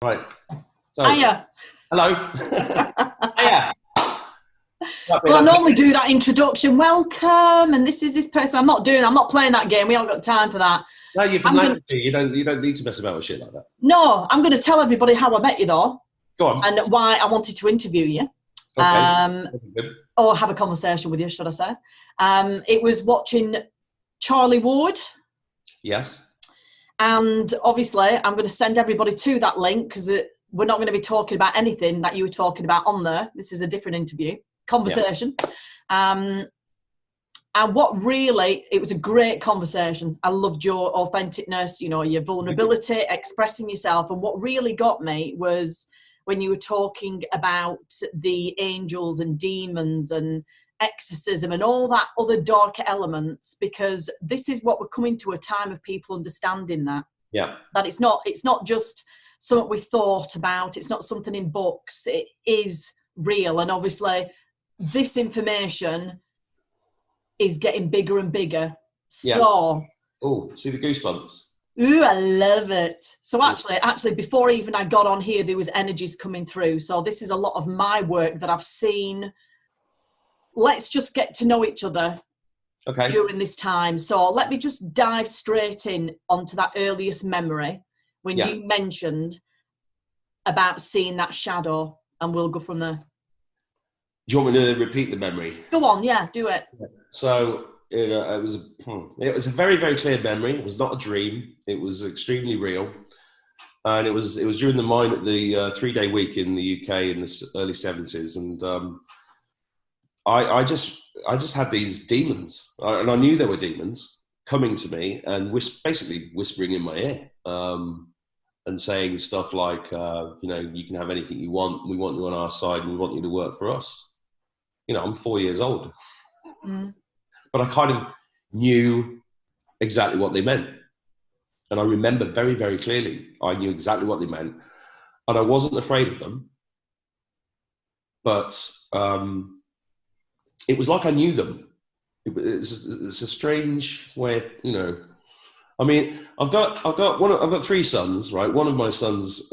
Right. So, Hiya. hello. Hiya. Well, I normally do that introduction. Welcome, and this is this person. I'm not playing that game. We haven't got time for that. No, you're from Languedoc. You don't need to mess about with shit like that. No, I'm going to tell everybody how I met you, though. Go on. And why I wanted to interview you. Okay. Or have a conversation with you, should I say. It was watching Charlie Ward. Yes. And obviously, I'm going to send everybody to that link because we're not going to be talking about anything that you were talking about on there. This is a different conversation. Yeah. And what really, it was a great conversation. I loved your authenticness, your vulnerability, expressing yourself. And what really got me was when you were talking about the angels and demons and exorcism and all that other darker elements, because this is what we're coming to, a time of people understanding that. Yeah. That it's not just something we thought about. It's not something in books. It is real. And obviously this information is getting bigger and bigger. Yeah. So, see the goosebumps. Ooh, I love it. So actually, before even I got on here, there was energies coming through. So this is a lot of my work that I've seen. Let's just get to know each other during this time. So let me just dive straight in onto that earliest memory when you mentioned about seeing that shadow, and we'll go from there. Do you want me to repeat the memory? Go on, yeah, do it. So it was a very, very clear memory. It was not a dream. It was extremely real, and it was during the 3-day week in the UK in the early 70s, and I just had these demons, and I knew there were demons coming to me and basically whispering in my ear, and saying stuff like, you can have anything you want. We want you on our side, and we want you to work for us. I'm 4 years old, but I kind of knew exactly what they meant. And I remember very, very clearly, I knew exactly what they meant. And I wasn't afraid of them, but it was like I knew them. It's a strange way of, I mean, I've got 3 sons, right? One of my sons,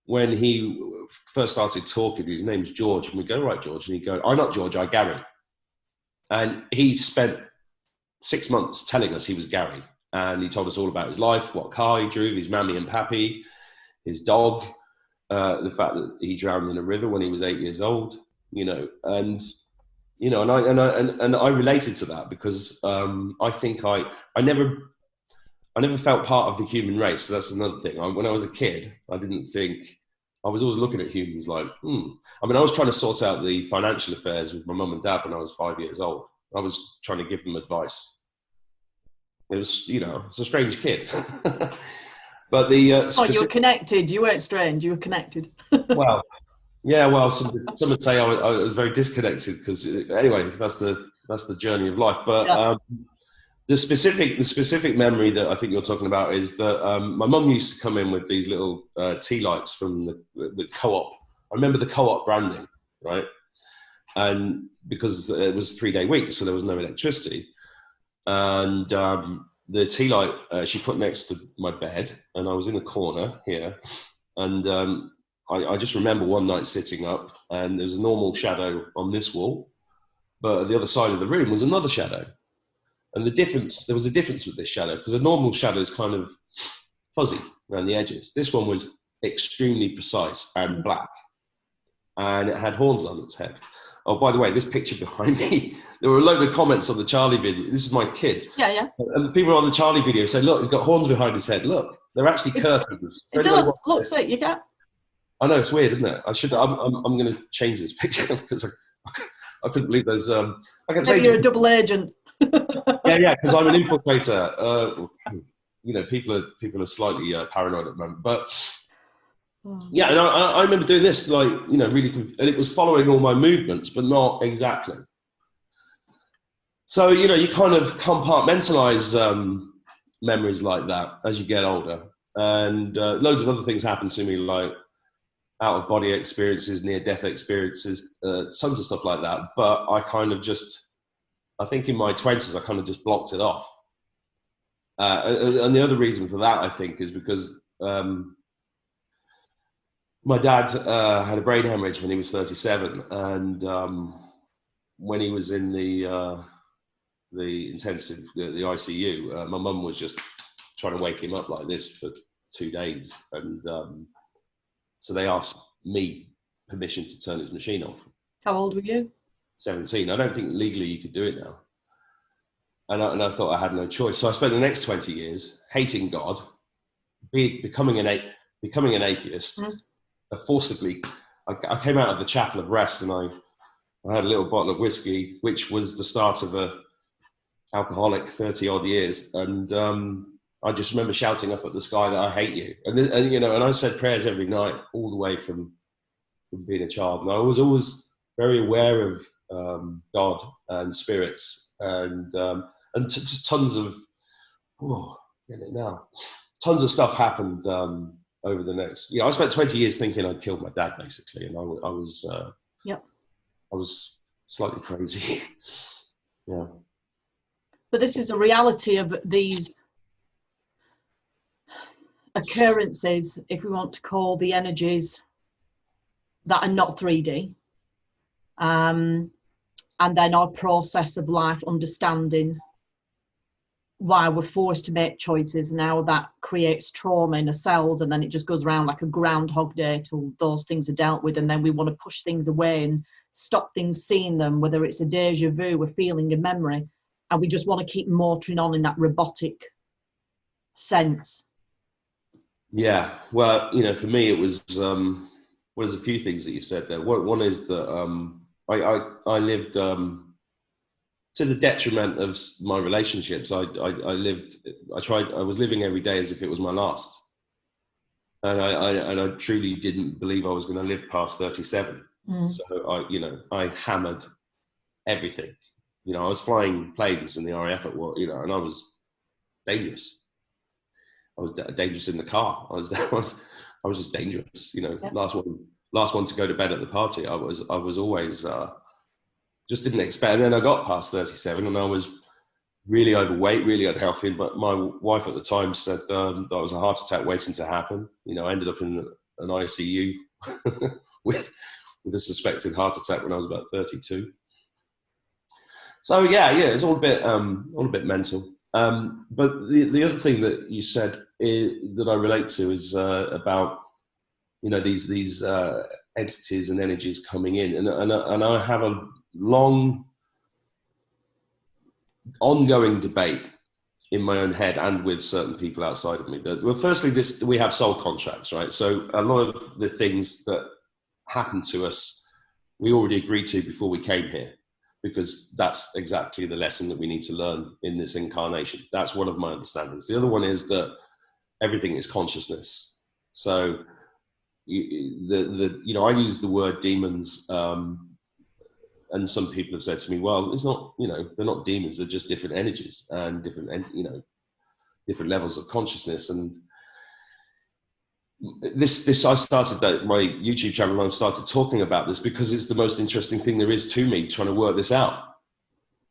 when he first started talking, his name's George, and we go, right, George, and he'd go, I'm not George, I'm Gary. And he spent 6 months telling us he was Gary, and he told us all about his life, what car he drove, his mammy and pappy, his dog, the fact that he drowned in a river when he was 8 years old, and I related to that because I think I never felt part of the human race. So that's another thing. When I was a kid, I didn't think. I was always looking at humans like, I mean, I was trying to sort out the financial affairs with my mum and dad when I was 5 years old. I was trying to give them advice. It was, it's a strange kid. But the you were connected. You weren't strange. You were connected. Well, yeah. Well, some would say I was very disconnected because, anyway, that's the journey of life. But yeah. The specific memory that I think you're talking about is that my mum used to come in with these little tea lights with Co-op. I remember the Co-op branding, right? And because it was a 3-day week, so there was no electricity. And the tea light she put next to my bed, and I was in a corner here. And I just remember one night sitting up, and there was a normal shadow on this wall, but at the other side of the room was another shadow. And there was a difference with this shadow, because a normal shadow is kind of fuzzy around the edges. This one was extremely precise and black, and it had horns on its head. Oh, by the way, this picture behind me, there were a load of comments on the Charlie video. This is my kids. Yeah. And people on the Charlie video say, look, he's got horns behind his head. Look, they're actually curtains. It does. Look, so you can. I know, it's weird, isn't it? I'm going to change this picture because I couldn't believe those. Maybe you're a double agent. yeah, because I'm an infiltrator. People are slightly paranoid at the moment, but yeah, and I remember doing this, really, and it was following all my movements, but not exactly. So you kind of compartmentalize memories like that as you get older, and loads of other things happen to me, like out-of-body experiences, near-death experiences, tons of stuff like that. But I think in my 20s, I kind of just blocked it off. And the other reason for that, I think, is because My dad had a brain hemorrhage when he was 37, and when he was in the intensive, the ICU, my mum was just trying to wake him up like this for 2 days, and so they asked me permission to turn his machine off. How old were you? 17. I don't think legally you could do it now. And I thought I had no choice. So I spent the next 20 years hating God, becoming an atheist. Forcibly, I came out of the chapel of rest, and I had a little bottle of whiskey, which was the start of a alcoholic 30 odd years. And I just remember shouting up at the sky that I hate you. And you know, and I said prayers every night, all the way from being a child. And I was always very aware of God and spirits, and just tons of, get it now, tons of stuff happened over the next. I spent 20 years thinking I'd killed my dad, basically, and I was I was slightly crazy. Yeah. But this is a reality of these occurrences, if we want to call the energies that are not 3D. And then our process of life, understanding why we're forced to make choices, and how that creates trauma in ourselves, and then it just goes around like a groundhog day till those things are dealt with, and then we want to push things away and stop things seeing them, whether it's a deja vu, a feeling, a memory, and we just want to keep motoring on in that robotic sense. Yeah, well, for me it was well, there's a few things that you've said there. One is that I lived to the detriment of my relationships. I was living every day as if it was my last, and I truly didn't believe I was going to live past 37. So I hammered everything. I was flying planes in the RAF at work, and I was dangerous. I was dangerous in the car. I was just dangerous. Yep. Last one to go to bed at the party. I was always just didn't expect. And then I got past 37, and I was really overweight, really unhealthy. But my wife at the time said that was a heart attack waiting to happen. I ended up in an ICU with a suspected heart attack when I was about 32. So yeah, it's all a bit mental. But the other thing that you said that I relate to is about these entities and energies coming in, and I have a long ongoing debate in my own head and with certain people outside of me. Well, firstly, we have soul contracts, right? So a lot of the things that happen to us, we already agreed to before we came here, because that's exactly the lesson that we need to learn in this incarnation. That's one of my understandings. The other one is that everything is consciousness. So I use the word demons, and some people have said to me, well, it's not, they're not demons, they're just different energies and different levels of consciousness. And this I started my YouTube channel, and I started talking about this because it's the most interesting thing there is to me, trying to work this out,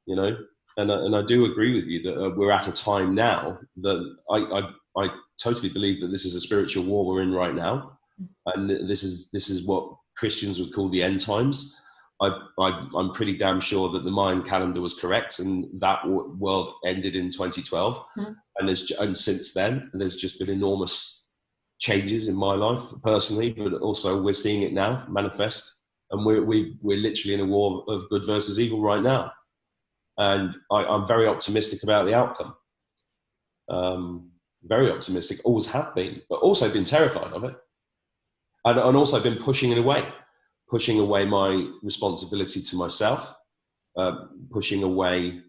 and I do agree with you that we're at a time now that I totally believe that this is a spiritual war we're in right now. And this is what Christians would call the end times. I'm pretty damn sure that the Mayan calendar was correct, and that world ended in 2012. And since then, there's just been enormous changes in my life personally, but also we're seeing it now manifest, and we're literally in a war of good versus evil right now. And I'm very optimistic about the outcome. Very optimistic, always have been, but also been terrified of it. And also been pushing away my responsibility to myself, pushing away,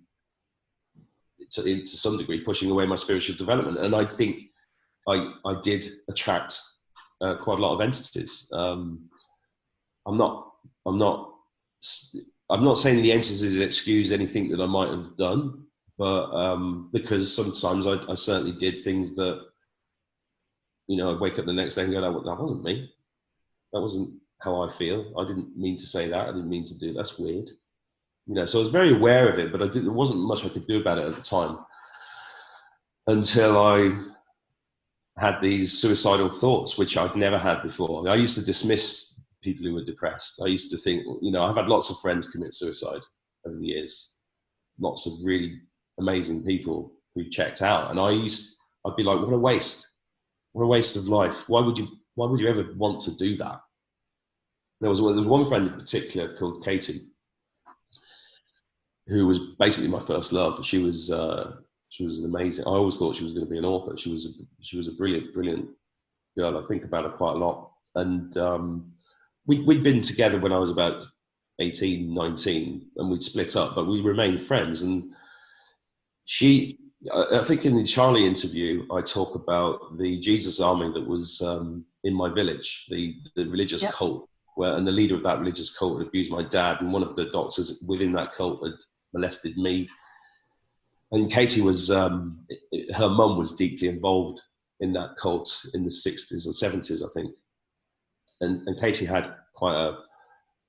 to some degree, pushing away my spiritual development. And I think I did attract quite a lot of entities. I'm not saying the entities excuse anything that I might have done, but because sometimes I certainly did things that, I'd wake up the next day and go, that wasn't me. That wasn't how I feel. I didn't mean to say that. I didn't mean to do that. That's weird. So I was very aware of it, but there wasn't much I could do about it at the time until I had these suicidal thoughts, which I'd never had before. I used to dismiss people who were depressed. I used to think, I've had lots of friends commit suicide over the years, lots of really amazing people who checked out. And I'd be like, what a waste of life. Why would you ever want to do that? There was one friend in particular called Katie, who was basically my first love. She was an amazing. I always thought she was going to be an author. She was a brilliant girl. I think about her quite a lot. And we'd been together when I was about 18, 19, and we'd split up, but we remained friends. And I think in the Charlie interview, I talk about the Jesus Army that was in my village, the religious cult, and the leader of that religious cult had abused my dad, and one of the doctors within that cult had molested me. And Katie her mum was deeply involved in that cult in the 60s or 70s, I think. And Katie had quite a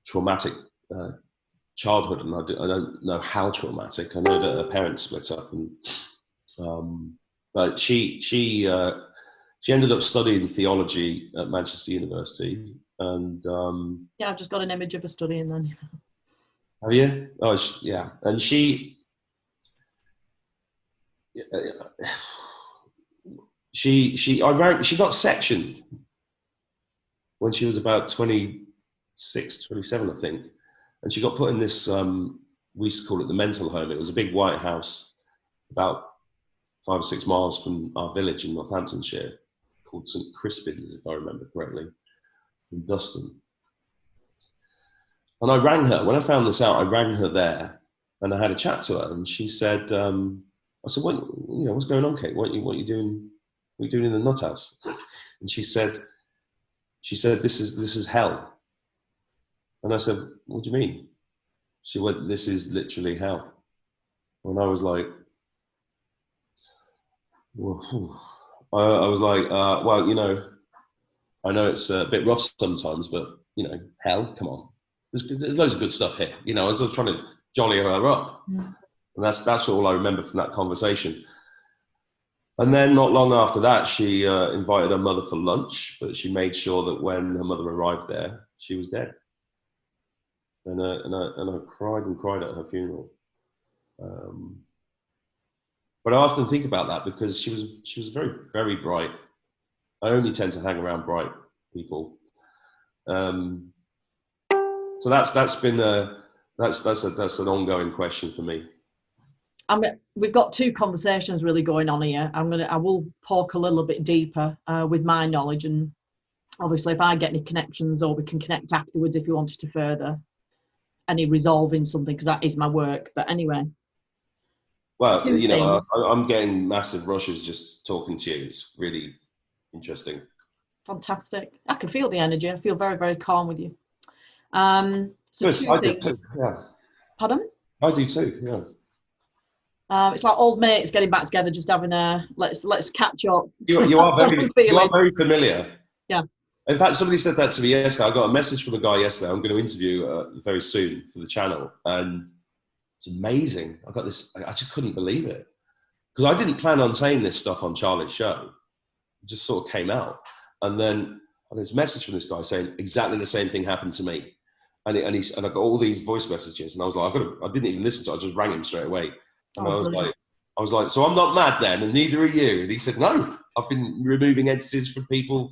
traumatic childhood, and I don't know how traumatic. I know that her parents split up, but she ended up studying theology at Manchester University, and I've just got an image of her studying then. Have you? Oh, yeah, and she got sectioned when she was about 26, 27, I think. And she got put in this, we used to call it the mental home. It was a big white house about 5 or 6 miles from our village in Northamptonshire, called St. Crispin's, if I remember correctly, in Duston. And I rang her. When I found this out, I rang her there, and I had a chat to her. And she said, I said, what's going on, Kate? What are you doing? What are you doing in the nut house? And she said, this is hell. And I said, what do you mean? She went, this is literally hell. And I was like, I was like, well, I know it's a bit rough sometimes, but hell, come on. There's loads of good stuff here. I was trying to jolly her up. Mm. And that's all I remember from that conversation. And then not long after that, she invited her mother for lunch, but she made sure that when her mother arrived there, she was dead. And I cried and cried at her funeral. But I often think about that because she was very, very bright. I only tend to hang around bright people. So that's been that's an ongoing question for me. We've got 2 conversations really going on here. I will poke a little bit deeper with my knowledge, and obviously if I get any connections, or we can connect afterwards if you wanted to further any resolving something, because that is my work. But anyway. Well, I'm getting massive rushes just talking to you. It's really interesting. Fantastic. I can feel the energy. I feel very, very calm with you. So 2 things. Do too, yeah. Pardon? I do too, yeah. It's like old mates getting back together, just having let's catch up. You are very familiar. Yeah. In fact, somebody said that to me yesterday. I got a message from a guy yesterday. I'm going to interview very soon for the channel, and it's amazing. I got this. I just couldn't believe it, because I didn't plan on saying this stuff on Charlie's show. It just sort of came out, and then I got this message from this guy saying exactly the same thing happened to me, and I got all these voice messages, and I was like, I didn't even listen to it. I just rang him straight away. And I was like, so I'm not mad then, and neither are you. And he said, no, I've been removing entities from people.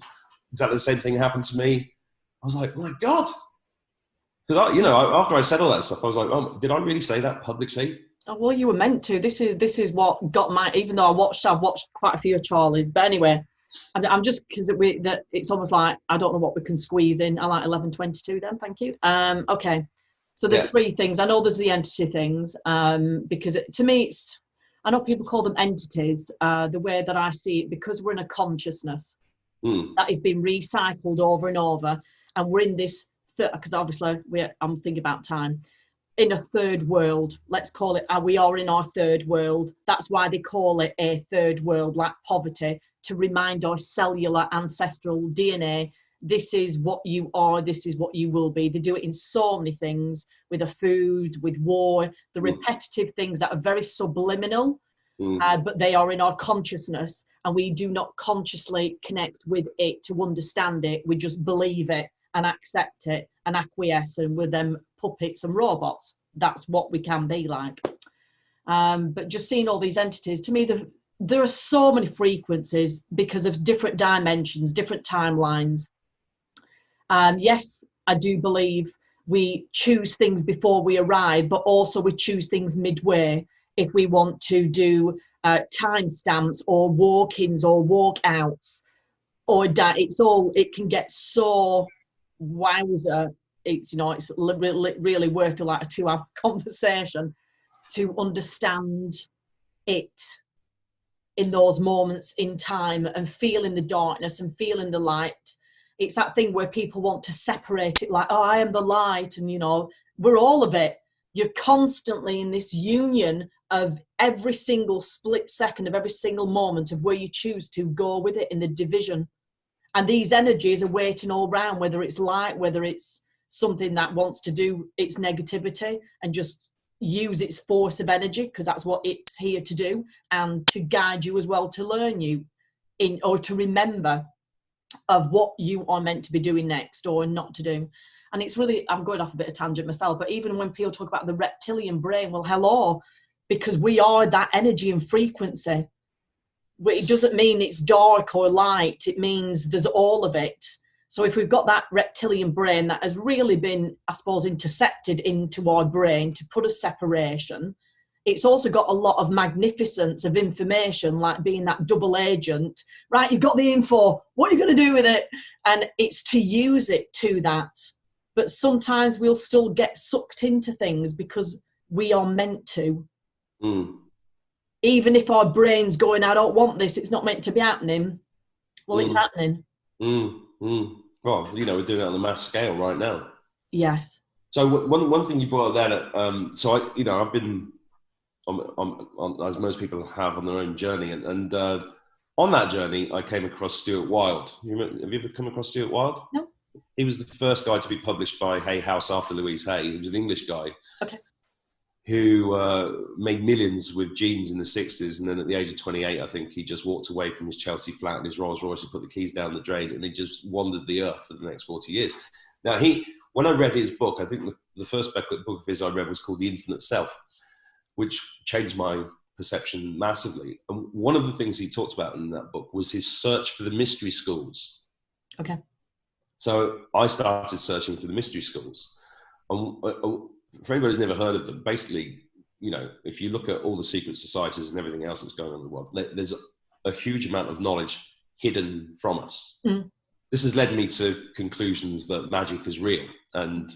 Exactly the same thing happened to me. I was like, oh my God. Because after I said all that stuff, I was like, oh, did I really say that publicly? Oh, well, you were meant to. This is what got my. Even though I've watched quite a few of Charlie's, but anyway, I'm just because it's almost like I don't know what we can squeeze in. I like 11:22. Then, thank you. Okay. So there's 3 things. I know there's the entity things, because to me, I know people call them entities. The way that I see it, because we're in a consciousness that is being recycled over and over, and we're in this, because obviously I'm thinking about time, in a third world. Let's call it, we are in our third world. That's why they call it a third world, like poverty, to remind our cellular ancestral DNA, this is what you are, this is what you will be. They do it in so many things, with a food, with war, the repetitive things that are very subliminal. but they are in our consciousness, and we do not consciously connect with it to understand it. We just believe it and accept it and acquiesce, and we're them puppets and robots. That's what we can be like. But just seeing all these entities, to me, there are so many frequencies because of different dimensions, different timelines. Yes, I do believe we choose things before we arrive, but also we choose things midway if we want to do timestamps or walk-ins or walk-outs, or it can get so wowzer. It's it's really worth like a 2-hour conversation to understand it in those moments in time and feeling the darkness and feeling the light. It's that thing where people want to separate it, like, oh, I am the light, and we're all of it. You're constantly in this union of every single split second of every single moment of where you choose to go with it in the division. And these energies are waiting all around, whether it's light, whether it's something that wants to do its negativity and just use its force of energy, because that's what it's here to do, and to guide you as well, to learn you in, or to remember of what you are meant to be doing next or not to do. And it's really, I'm going off a bit of tangent myself, but even when people talk about the reptilian brain, well, hello, because we are that energy and frequency. It doesn't mean it's dark or light. It means there's all of it. So if we've got that reptilian brain that has really been, I suppose, intercepted into our brain to put a separation, it's also got a lot of magnificence of information, like being that double agent. Right, you've got the info. What are you going to do with it? And it's to use it to that. But sometimes we'll still get sucked into things because we are meant to. Even if our brain's going, I don't want this, it's not meant to be happening. Well, it's happening. Well, we're doing it on a mass scale right now. Yes. So one thing you brought up there, so I've been on, as most people have, on their own journey, and on that journey, I came across Stuart Wilde. Have you ever come across Stuart Wilde? No. He was the first guy to be published by Hay House after Louise Hay. He was an English guy. Okay. Who made millions with jeans in the 60s, and then at the age of 28, I think he just walked away from his Chelsea flat and his Rolls Royce and put the keys down the drain, and he just wandered the earth for the next 40 years. Now, when I read his book, I think the first book of his I read was called The Infinite Self, which changed my perception massively. And one of the things he talked about in that book was his search for the mystery schools. Okay. So I started searching for the mystery schools. For anybody who's never heard of them, basically, if you look at all the secret societies and everything else that's going on in the world, there's a huge amount of knowledge hidden from us. This has led me to conclusions that magic is real, and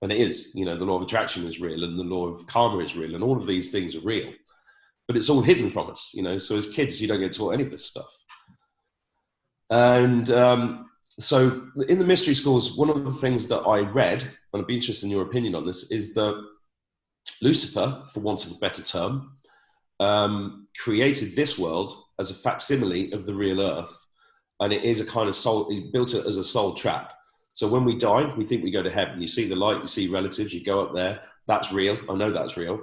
it is. The law of attraction is real, and the law of karma is real, and all of these things are real, but it's all hidden from us. So as kids, you don't get taught any of this stuff. And so in the mystery schools, one of the things that I read, and I'd be interested in your opinion on this, is that Lucifer, for want of a better term, created this world as a facsimile of the real earth. And it is a kind of soul, he built it as a soul trap. So when we die, we think we go to heaven. You see the light, you see relatives, you go up there. That's real. I know that's real.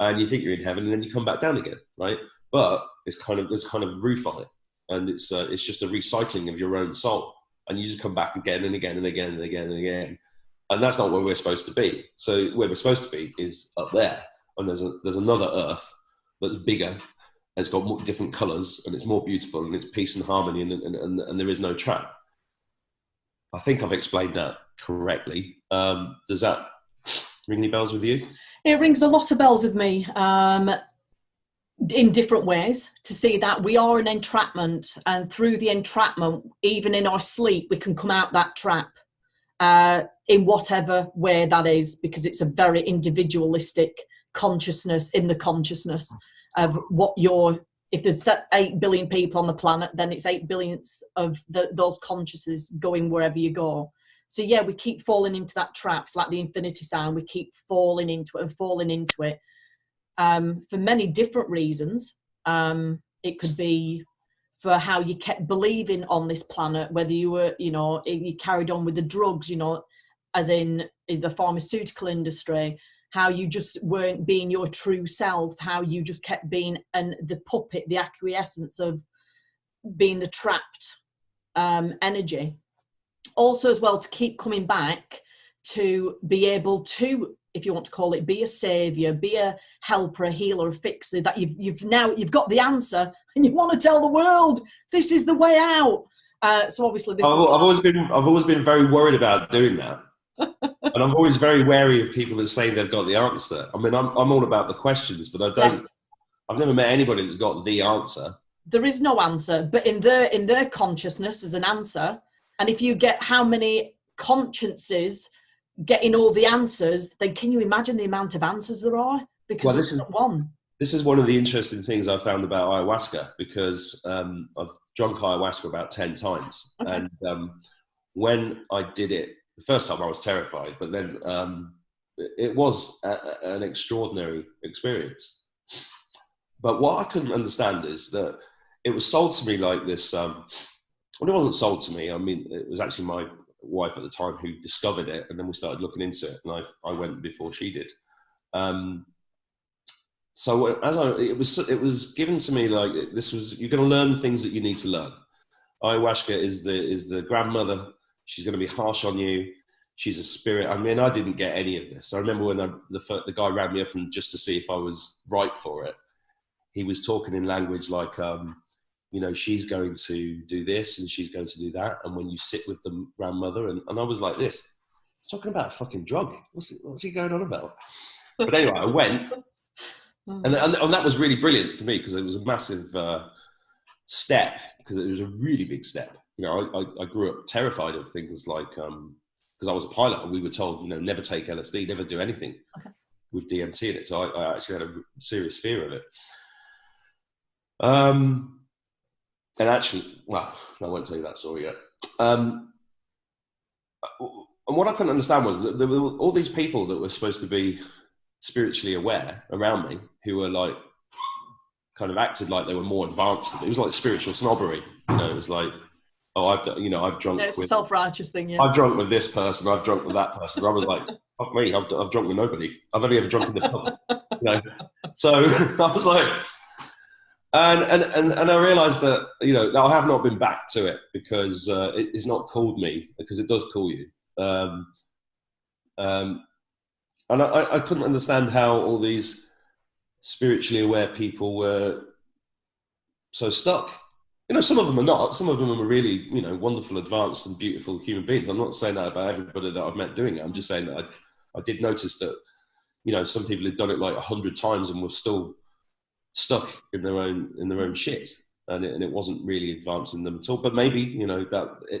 And you think you're in heaven, and then you come back down again, right? But there's kind of a roof on it. And it's just a recycling of your own soul. And you just come back again and again and again and again and again. And that's not where we're supposed to be. So where we're supposed to be is up there. And there's another earth that's bigger, and it's got more different colours, and it's more beautiful, and it's peace and harmony, and there is no trap. I think I've explained that correctly. Does that ring any bells with you? It rings a lot of bells with me. In different ways, to see that we are an entrapment, and through the entrapment, even in our sleep, we can come out that trap in whatever way that is, because it's a very individualistic consciousness in the consciousness of what if there's 8 billion people on the planet, then it's 8 billions of those consciousnesses going wherever you go. So yeah, we keep falling into that trap. It's like the infinity sign. We keep falling into it and falling into it. For many different reasons. It could be for how you kept believing on this planet, whether you were, you carried on with the drugs, as in the pharmaceutical industry, how you just weren't being your true self, how you just kept being the puppet, the acquiescence of being the trapped energy. Also as well, to keep coming back to be able to, if you want to call it, be a savior, be a helper, a healer, a fixer, that you've got the answer and you want to tell the world this is the way out. So obviously this I've always been very worried about doing that. And I'm always very wary of people that say they've got the answer. I mean, I'm all about the questions, but I've never met anybody that's got the answer. There is no answer, but in their consciousness there's an answer. And if you get how many consciences getting all the answers, then can you imagine the amount of answers there are? Because it's not one. This is one of the interesting things I found about ayahuasca, because I've drunk ayahuasca about 10 times. Okay. And when I did it, the first time I was terrified, but then it was an extraordinary experience. But what I couldn't understand is that it was sold to me like this. Well, it wasn't sold to me. I mean, it was actually my wife at the time who discovered it, and then we started looking into it, and I went before she did. So it was given to me like this was, you're going to learn things that you need to learn. Ayahuasca is the grandmother. She's going to be harsh on you. She's a spirit. I mean, I didn't get any of this. I remember when the guy rang me up and just to see if I was right for it, he was talking in language like, you know, she's going to do this and she's going to do that. And when you sit with the grandmother, and I was like this, he's talking about a fucking drug. What's he going on about? But anyway, I went. And that was really brilliant for me, because it was a massive step, because it was a really big step. You know, I grew up terrified of things like, because I was a pilot and we were told, you know, never take LSD, never do anything with DMT in it. So I actually had a serious fear of it. And actually, well, I won't tell you that story yet. And what I couldn't understand was that there were all these people that were supposed to be spiritually aware around me, who were like, kind of acted like they were more advanced. It was like spiritual snobbery. You know, it was like, oh, I've drunk. It's a self-righteous thing, yeah. I've drunk with this person. I've drunk with that person. I was like, fuck me, I've drunk with nobody. I've only ever drunk in the pub. You know, so I was like, and I realised that, you know, I have not been back to it, because it's not called me, because it does call you. And I couldn't understand how all these spiritually aware people were so stuck. You know, some of them are not. Some of them are really, you know, wonderful, advanced and beautiful human beings. I'm not saying that about everybody that I've met doing it. I'm just saying that I did notice that, you know, some people had done it like 100 times and were still stuck in their own shit. And it wasn't really advancing them at all. But maybe, you know,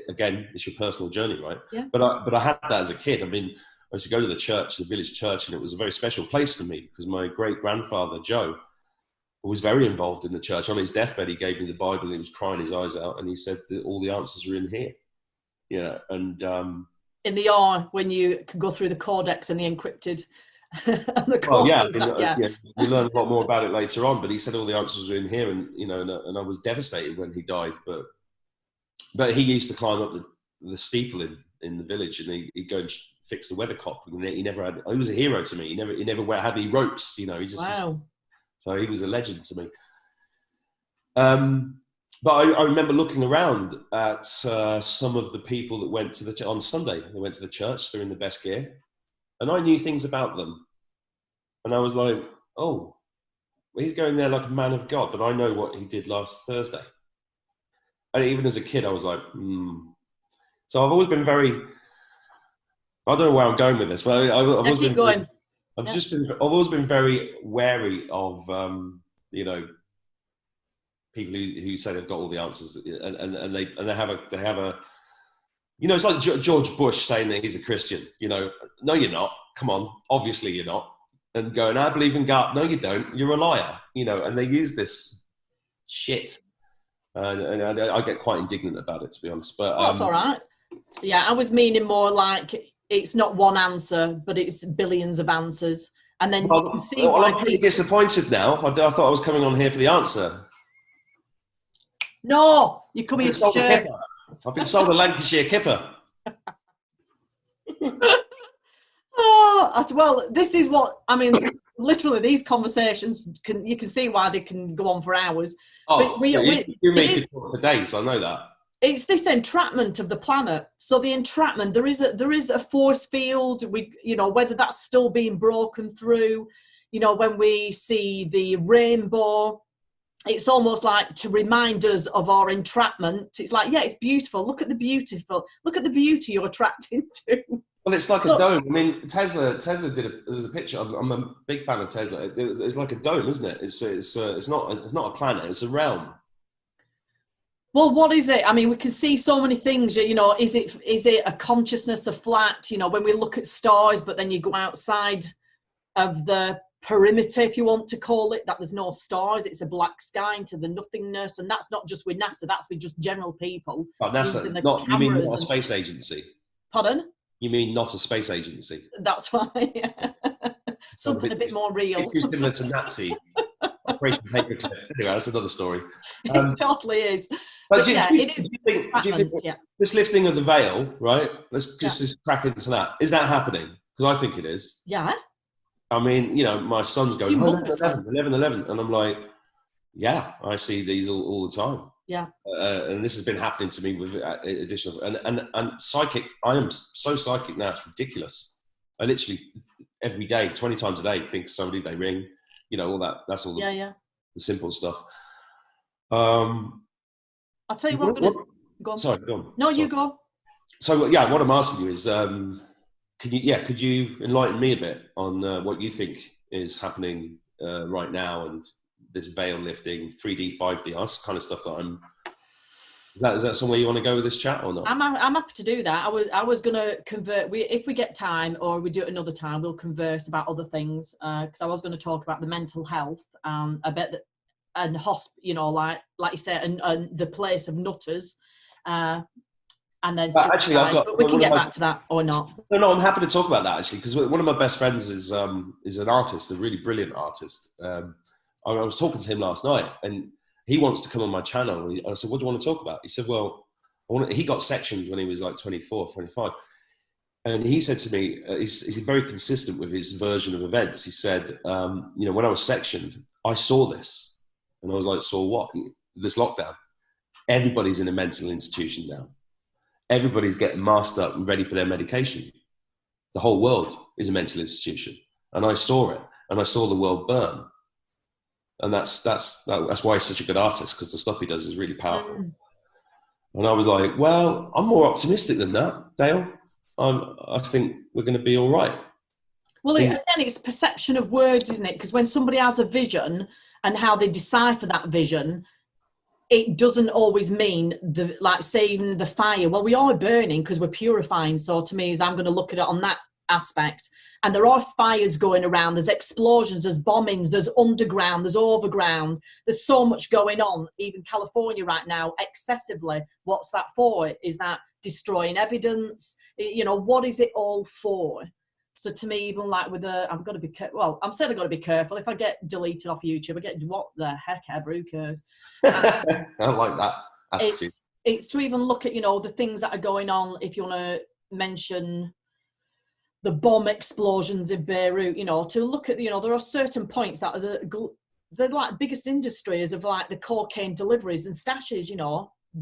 again, it's your personal journey, right? Yeah. But I had that as a kid. I mean, I used to go to the church, the village church, and it was a very special place for me, because my great-grandfather, Joe, was very involved in the church. On his deathbed, he gave me the Bible, and he was crying his eyes out, and he said that all the answers are in here. You know, and in the R, when you can go through the codex and the encrypted and the well, yeah, we learn a lot more about it later on, but he said all the answers are in here, and you know, and I was devastated when he died. But he used to climb up the steeple in the village, and he'd go and fix the weathercock. And he was a hero to me. He never had any ropes, you know. He just so he was a legend to me. But I remember looking around at some of the people that went to on Sunday. They went to the church. They're in the best gear, and I knew things about them. And I was like, oh, well, he's going there like a man of God, but I know what he did last Thursday. And even as a kid, I was like, So I've always been very, I don't know where I'm going with this, but I've always been going. I've always been very wary of, you know, people who say they've got all the answers, and they have a, you know, it's like George Bush saying that he's a Christian. You know, no, you're not. Come on, obviously you're not. And going, I believe in God. No, you don't. You're a liar. You know, and they use this shit, and I get quite indignant about it, to be honest. But that's all right. Yeah, I was meaning more like it's not one answer, but it's billions of answers. And then you can see why I'm pretty disappointed now. I thought I was coming on here for the answer. No, you're coming to share. I've been sold a Lancashire kipper. Well, this is what I mean. Literally, these conversations you can see why they can go on for hours. Oh, you make it for days. I know that. It's this entrapment of the planet. So the entrapment, there is a force field. Whether that's still being broken through. When we see the rainbow, it's almost like to remind us of our entrapment. It's like, yeah, it's beautiful. Look at the beauty you're attracting to. Well, it's like a dome. I mean, Tesla there was a picture. I'm a big fan of Tesla. It's like a dome, isn't it? It's not a planet. It's a realm. Well, what is it? I mean, we can see so many things. Is it a consciousness, a flat? When we look at stars, but then you go outside of the perimeter, if you want to call it, that there's no stars, it's a black sky into the nothingness, and that's not just with NASA, that's with just general people. But NASA, you mean not a space agency? Pardon? You mean not a space agency? That's right. Something a bit more real. Too similar to Nazi Operation Paperclip. Anyway, that's another story. It totally is. But do you think this lifting of the veil, right? Let's just crack into that. Is that happening? Because I think it is. Yeah. I mean, my son's going, 11, and I'm like, yeah, I see these all the time. Yeah. And this has been happening to me with additional, and psychic, I am so psychic now, it's ridiculous. I literally, every day, 20 times a day, think somebody, they ring, all that, that's all the simple stuff. I'll tell you what I'm going to, go on. Sorry, go on. No, you go. So, what I'm asking you is, could you enlighten me a bit on what you think is happening right now, and this veil lifting, 3D, 5D, that's kind of stuff that is that somewhere you want to go with this chat or not? I'm happy to do that. I was going to convert. If we get time, or we do it another time, we'll converse about other things. Because I was going to talk about the mental health, a bit, and like you said, and the place of nutters. And then actually, but we can get back to that or not. No, I'm happy to talk about that actually, because one of my best friends is an artist, a really brilliant artist. I was talking to him last night, and he wants to come on my channel. I said, "What do you want to talk about?" He said, "Well, he got sectioned when he was like 24, 25." And he said to me, he's very consistent with his version of events. He said, when I was sectioned, I saw this. And I was like, saw what? This lockdown. Everybody's in a mental institution now. Everybody's getting masked up and ready for their medication. The whole world is a mental institution. And I saw it. And I saw the world burn. And that's why he's such a good artist, because the stuff he does is really powerful. Mm. And I was like, well, I'm more optimistic than that, Dale. I think we're going to be all right. Well, again, it's perception of words, isn't it? Because when somebody has a vision and how they decipher that vision, it doesn't always mean like saving the fire. Well, we are burning because we're purifying. So to me, I'm going to look at it on that aspect. And there are fires going around. There's explosions, there's bombings, there's underground, there's overground. There's so much going on, even California right now, excessively. What's that for? Is that destroying evidence? What is it all for? So to me, even like with I'm going to be, I'm saying I've got to be careful. If I get deleted off YouTube, I get, what the heck ever, who cares? I like that attitude. It's to even look at, the things that are going on. If you want to mention the bomb explosions in Beirut, to look at, there are certain points that are they're like biggest industries of like the cocaine deliveries and stashes,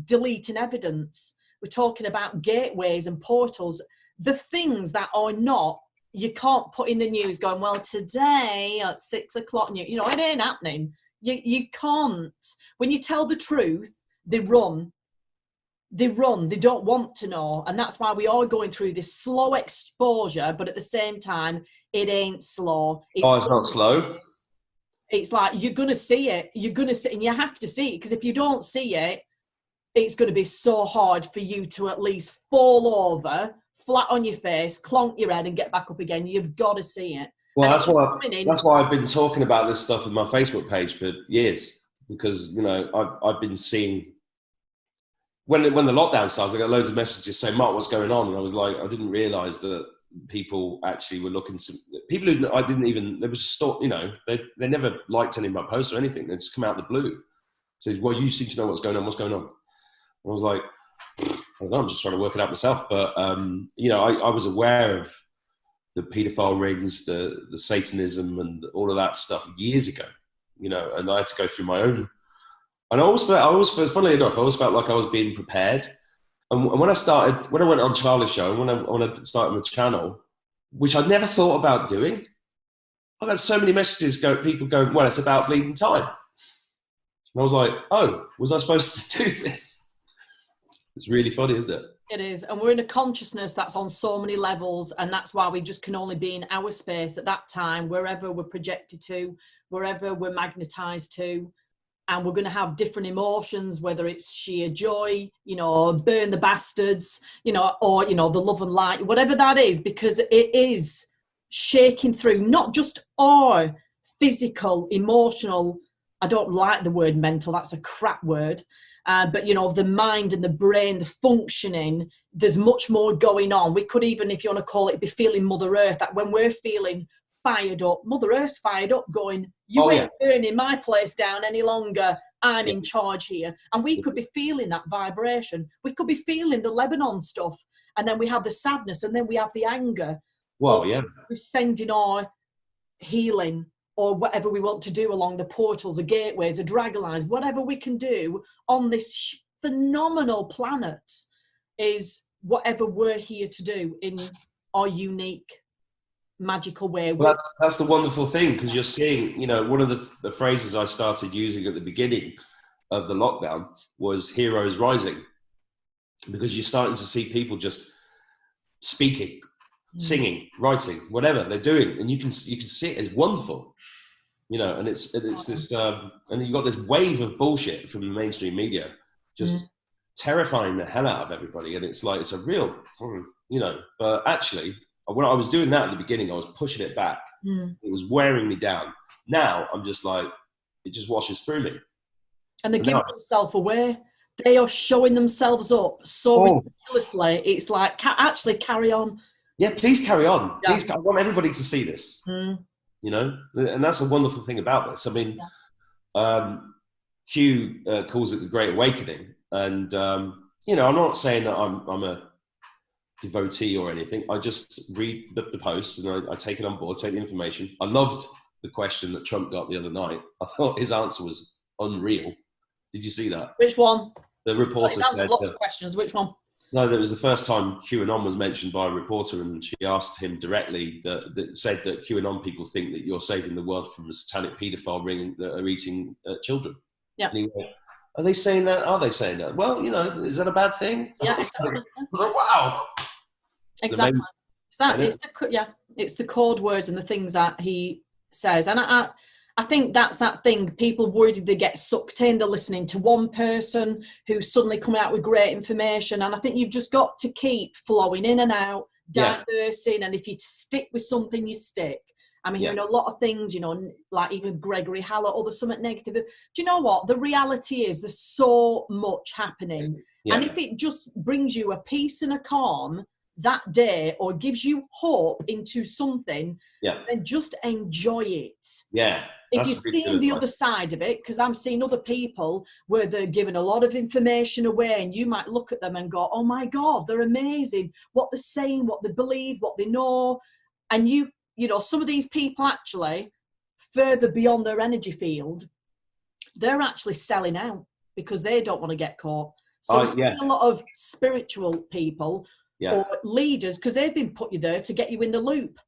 deleting evidence. We're talking about gateways and portals, the things that are not, you can't put in the news going, well, today at 6 o'clock, it ain't happening. You can't. When you tell the truth, they run. They don't want to know. And that's why we are going through this slow exposure, but at the same time, it ain't slow. It's not slow. It's like, you're going to see it. You're going to see it, and you have to see it, because if you don't see it, it's going to be so hard for you to at least fall over, flat on your face, clonk your head and get back up again. You've got to see it. Well, that's why I've been talking about this stuff on my Facebook page for years, because, I've been seeing, when the lockdown starts, I got loads of messages saying, Mark, what's going on? And I was like, I didn't realise that people actually were looking to, people who I didn't even, there was a store, they never liked any of my posts or anything. They just come out of the blue. Says, well, you seem to know what's going on. What's going on? I was like, I don't know, I'm just trying to work it out myself. But, I was aware of the paedophile rings, the Satanism, and all of that stuff years ago. You know, and I had to go through my own. And I always felt, funnily enough, I always felt like I was being prepared. And when I went on Charlie's show, and when I started my channel, which I'd never thought about doing, I got so many messages, people going, well, it's about bleeding time. And I was like, oh, was I supposed to do this? It's really funny, isn't it? It is. And we're in a consciousness that's on so many levels. And that's why we just can only be in our space at that time, wherever we're projected to, wherever we're magnetized to. And we're going to have different emotions, whether it's sheer joy, you know, burn the bastards, you know, or, you know, the love and light, whatever that is, because it is shaking through not just our physical, emotional, I don't like the word mental, that's a crap word, but, you know, the mind and the brain, the functioning, there's much more going on. We could even, if you want to call it, be feeling Mother Earth, that when we're feeling fired up, Mother Earth's fired up going, you ain't burning my place down any longer, I'm in charge here. And we could be feeling that vibration. We could be feeling the Lebanon stuff, and then we have the sadness, and then we have the anger. Well, yeah. We're sending our healing or whatever we want to do along the portals, the gateways, the dragon lines, whatever we can do on this phenomenal planet is whatever we're here to do in our unique, magical way. Well, that's the wonderful thing, because you're seeing, you know, one of the phrases I started using at the beginning of the lockdown was heroes rising, because you're starting to see people just speaking, singing, writing, whatever they're doing, and you can see it. It's wonderful, you know. And it's this, and then you've got this wave of bullshit from the mainstream media, just terrifying the hell out of everybody. And it's like, it's a real, you know. But actually, when I was doing that at the beginning, I was pushing it back. It was wearing me down. Now I'm just like, it just washes through me. And they're giving themselves away. They are showing themselves up so ridiculously. It's like, actually carry on. Yeah, please carry on. Yeah. Please, I want everybody to see this. You know, and that's a wonderful thing about this. I mean, Q calls it the Great Awakening, and you know, I'm not saying that I'm a devotee or anything. I just read the posts and I take it on board, take the information. I loved the question that Trump got the other night. I thought his answer was unreal. Did you see that? Which one? The reporter said lots of questions. Which one? No, that was the first time QAnon was mentioned by a reporter, and she asked him directly that said that QAnon people think that you're saving the world from a satanic paedophile ring that are eating children. Yeah. And he went, are they saying that? Are they saying that? Well, you know, is that a bad thing? Yeah, exactly. Wow. Exactly. It's the code words and the things that he says. And I think that's that thing. People worried they get sucked in. They're listening to one person who's suddenly coming out with great information. And I think you've just got to keep flowing in and out, diversing. And if you stick with something, you stick. I'm hearing a lot of things, you know, like even Gregory Hallett, or there's something negative. Do you know what? The reality is there's so much happening. Yeah. And if it just brings you a peace and a calm that day, or gives you hope into something, then just enjoy it. Yeah. If you're seeing the other side of it, because I'm seeing other people where they're giving a lot of information away, and you might look at them and go, oh my God, they're amazing. What they're saying, what they believe, what they know. And you know, some of these people actually, further beyond their energy field, they're actually selling out because they don't want to get caught. So a lot of spiritual people or leaders, because they've been put you there to get you in the loop.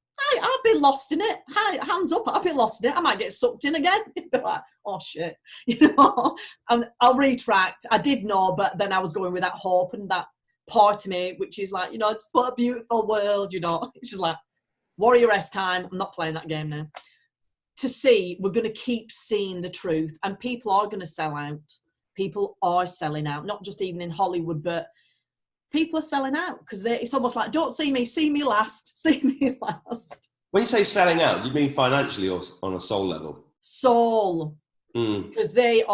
I've been lost in it. Hands up, I've been lost in it. I might get sucked in again. Like, oh shit, you know. And I'll retract. I did know, but then I was going with that hope and that part of me, which is like, you know, just what a beautiful world, you know. It's just like Warrior-S time. I'm not playing that game now. To see, we're going to keep seeing the truth, and people are going to sell out. People are selling out, not just even in Hollywood, but people are selling out because it's almost like, don't see me last, see me last. When you say selling out, do you mean financially or on a soul level? Soul. Because they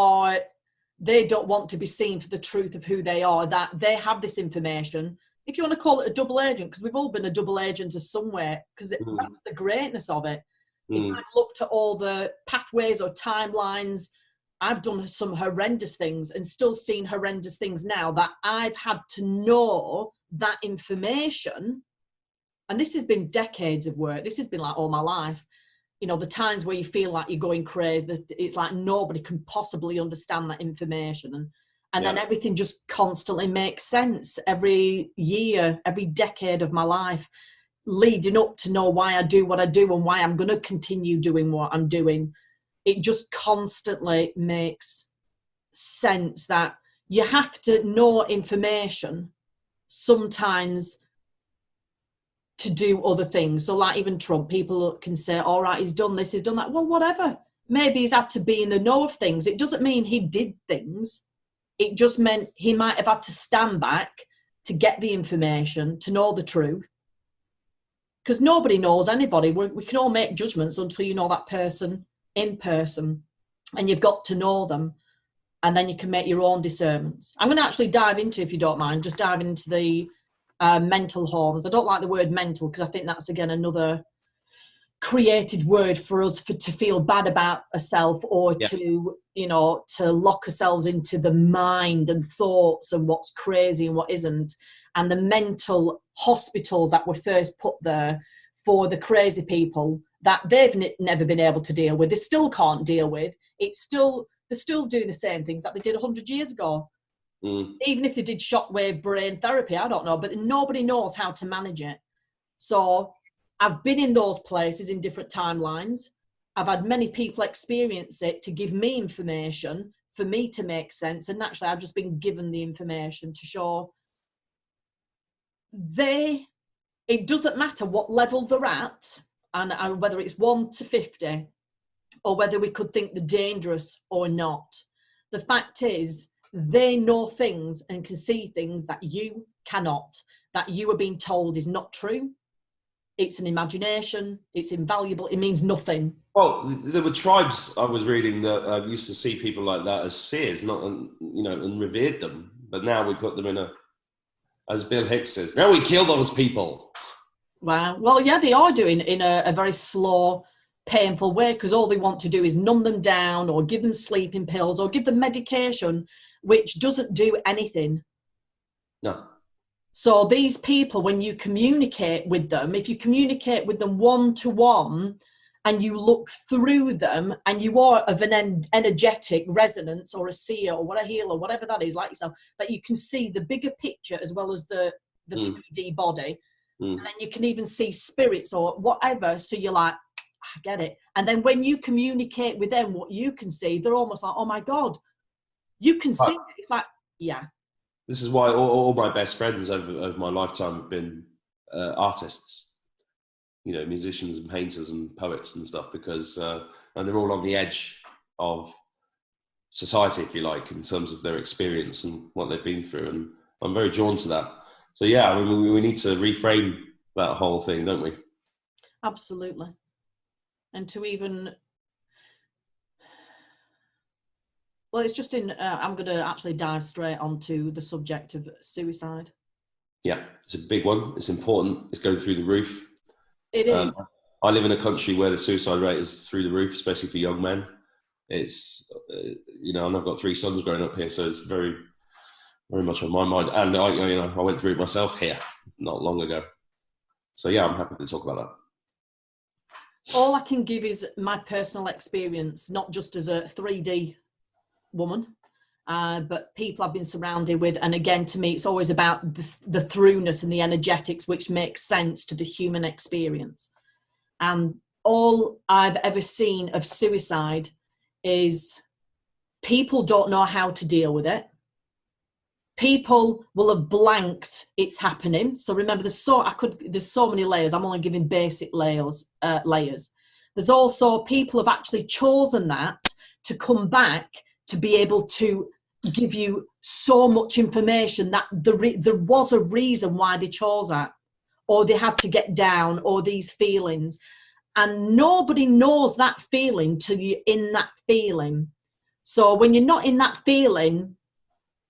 don't want to be seen for the truth of who they are, that they have this information. If you want to call it a double agent, because we've all been a double agent of somewhere, because that's the greatness of it. If I've looked at all the pathways or timelines, I've done some horrendous things and still seen horrendous things now that I've had to know that information and this has been decades of work, this has been like all my life, you know, the times where you feel like you're going crazy, that it's like nobody can possibly understand that information, and then everything just constantly makes sense every year, every decade of my life, leading up to know why I do what I do and why I'm going to continue doing what I'm doing. It just constantly makes sense that you have to know information sometimes to do other things. So like even Trump, people can say, all right, he's done this, he's done that. Well, whatever. Maybe he's had to be in the know of things. It doesn't mean he did things. It just meant he might have had to stand back to get the information, to know the truth. Because nobody knows anybody. We can all make judgments until you know that person in person, and you've got to know them, and then you can make your own discernments. I'm going to actually dive into, if you don't mind, just dive into the mental homes. I don't like the word mental because I think that's, again, another created word for us to feel bad about ourselves, or to, you know, to lock ourselves into the mind and thoughts and what's crazy and what isn't. And the mental hospitals that were first put there for the crazy people that they've never been able to deal with, they still can't deal with. They're still doing the same things that they did 100 years ago. Even if they did shockwave brain therapy, I don't know, but nobody knows how to manage it. So I've been in those places in different timelines. I've had many people experience it to give me information for me to make sense. And naturally, I've just been given the information to show it doesn't matter what level they're at, and whether it's 1 to 50, or whether we could think they're dangerous or not. The fact is, they know things and can see things that you cannot, that you are being told is not true. It's an imagination. It's invaluable. It means nothing. Well, there were tribes I was reading that used to see people like that as seers, not, you know, and revered them. But now we put them in as Bill Hicks says, now we kill those people. Wow. Well, yeah, they are doing it in a very slow, painful way, because all they want to do is numb them down, or give them sleeping pills, or give them medication, which doesn't do anything. No. So these people, when you communicate with them, if you communicate with them one-to-one, and you look through them, and you are of an energetic resonance, or a seer, or what a healer, whatever that is, like yourself, that you can see the bigger picture as well as the 3D body. And then you can even see spirits or whatever. So you're like, I get it. And then when you communicate with them, what you can see, they're almost like, oh my God, you can see it. It's like, yeah. This is why all my best friends over my lifetime have been artists. You know, musicians and painters and poets and stuff, because and they're all on the edge of society, if you like, in terms of their experience and what they've been through. And I'm very drawn to that. So yeah, I mean, we need to reframe that whole thing, don't we? Absolutely. And to even, well, it's just I'm going to actually dive straight onto the subject of suicide. Yeah, it's a big one. It's important. It's going through the roof. It is. I live in a country where the suicide rate is through the roof, especially for young men. It's, you know, and I've got 3 sons growing up here, so it's very, very much on my mind. And I went through it myself here not long ago. So yeah, I'm happy to talk about that. All I can give is my personal experience, not just as a 3D woman, but people I've been surrounded with. And again, to me, it's always about the throughness and the energetics, which makes sense to the human experience. And all I've ever seen of suicide is people don't know how to deal with it. People will have blanked it's happening. So remember, there's so many layers. I'm only giving basic layers. There's also people have actually chosen that to come back to be able to give you so much information that there was a reason why they chose that, or they had to get down, or these feelings. And nobody knows that feeling till you're in that feeling. So when you're not in that feeling,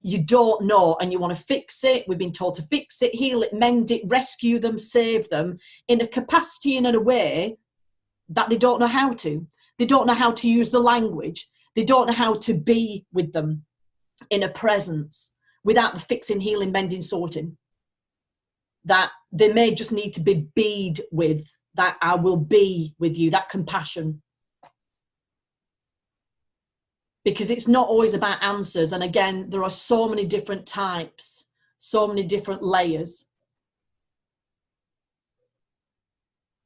you don't know, and you want to fix it. We've been told to fix it, heal it, mend it, rescue them, save them in a capacity and in a way that they don't know how to. They don't know how to use the language. They don't know how to be with them in a presence without the fixing, healing, mending, sorting. that they may just need to be bead with, that I will be with you, that compassion. Because it's not always about answers. And again, there are so many different types, so many different layers.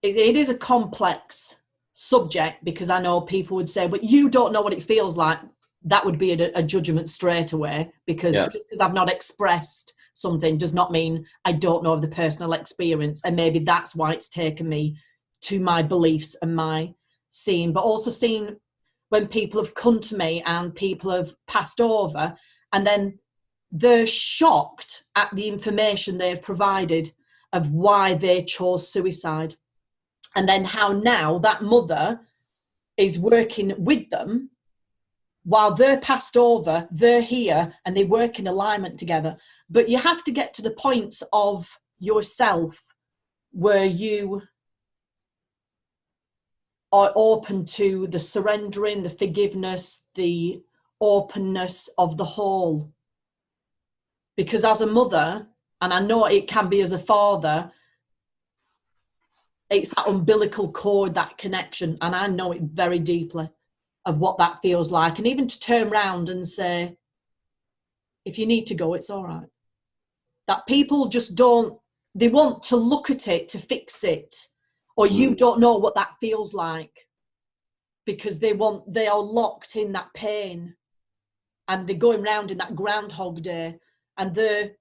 It is a complex subject, because I know people would say, but you don't know what it feels like. That would be a judgment straight away, because just because I've not expressed something does not mean I don't know of the personal experience. And maybe that's why it's taken me to my beliefs and my seeing, but also seeing when people have come to me and people have passed over, and then they're shocked at the information they've provided of why they chose suicide. And then how now that mother is working with them while they're passed over, they're here, and they work in alignment together. But you have to get to the point of yourself where you are open to the surrendering, the forgiveness, the openness of the whole. Because as a mother, and I know it can be as a father, it's that umbilical cord, that connection, and I know it very deeply of what that feels like. And even to turn around and say, if you need to go, it's all right. That people just don't, they want to look at it to fix it, or you don't know what that feels like, because they are locked in that pain, and they're going round in that Groundhog Day, and the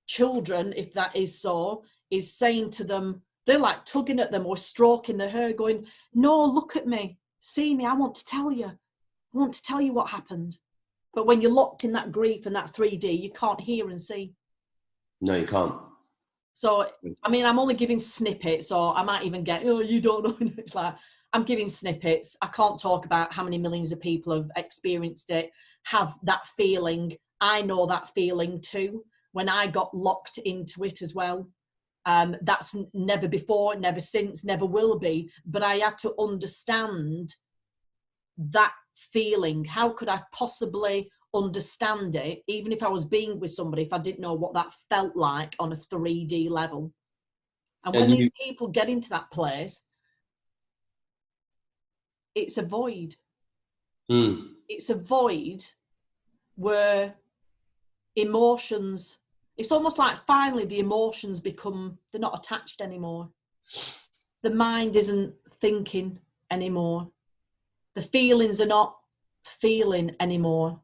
children, if that is so, is saying to them, they're like tugging at them or stroking their hair, going, no, look at me, see me, I want to tell you. I want to tell you what happened. But when you're locked in that grief and that 3D, you can't hear and see. No, you can't. So, I mean, I'm only giving snippets, or I might even get, oh, you don't know. It's like, I'm giving snippets. I can't talk about how many millions of people have experienced it, have that feeling. I know that feeling too, when I got locked into it as well. That's never before, never since, never will be. But I had to understand that feeling. How could I possibly understand it, even if I was being with somebody, if I didn't know what that felt like on a 3D level? And when these people get into that place, it's a void. It's a void where emotions, it's almost like finally the emotions become, they're not attached anymore. The mind isn't thinking anymore. The feelings are not feeling anymore.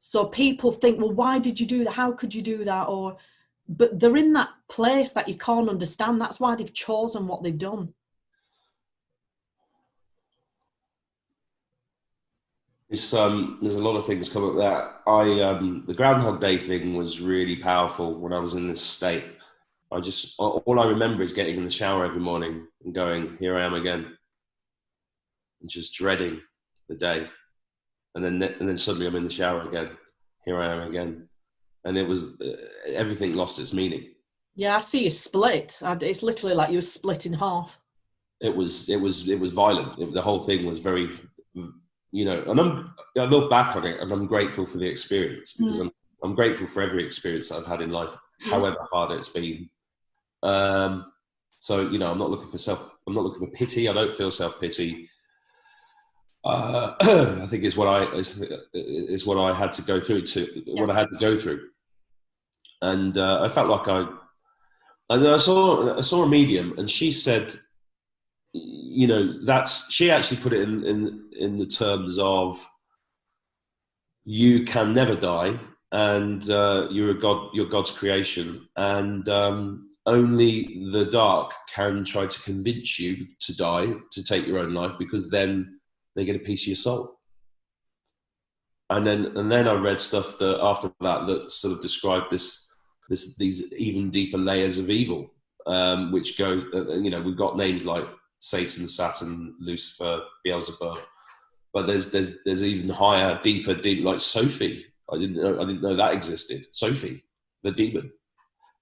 So people think, well, why did you do that? How could you do that? But they're in that place that you can't understand. That's why they've chosen what they've done. There's a lot of things come up that the Groundhog Day thing was really powerful when I was in this state. All I remember is getting in the shower every morning and going, here I am again, and just dreading the day. And then suddenly I'm in the shower again. Here I am again. And it was, everything lost its meaning. Yeah, I see you split. It's literally like you were split in half. It was violent. The whole thing was very, and I look back on it and I'm grateful for the experience, because I'm grateful for every experience that I've had in life, however hard it's been. So, I'm not looking for pity. I don't feel self-pity. I think it's what I had to go through what I had to go through. And I felt like I saw a medium, and she said, she actually put it in the terms of, you can never die, and you're God's creation, and only the dark can try to convince you to die, to take your own life, because then they get a piece of your soul. And then I read stuff that after that sort of described these even deeper layers of evil, which go, we've got names like Satan, Saturn, Lucifer, Beelzebub, but there's even higher, deeper, like Sophie. I didn't know that existed. Sophie, the demon,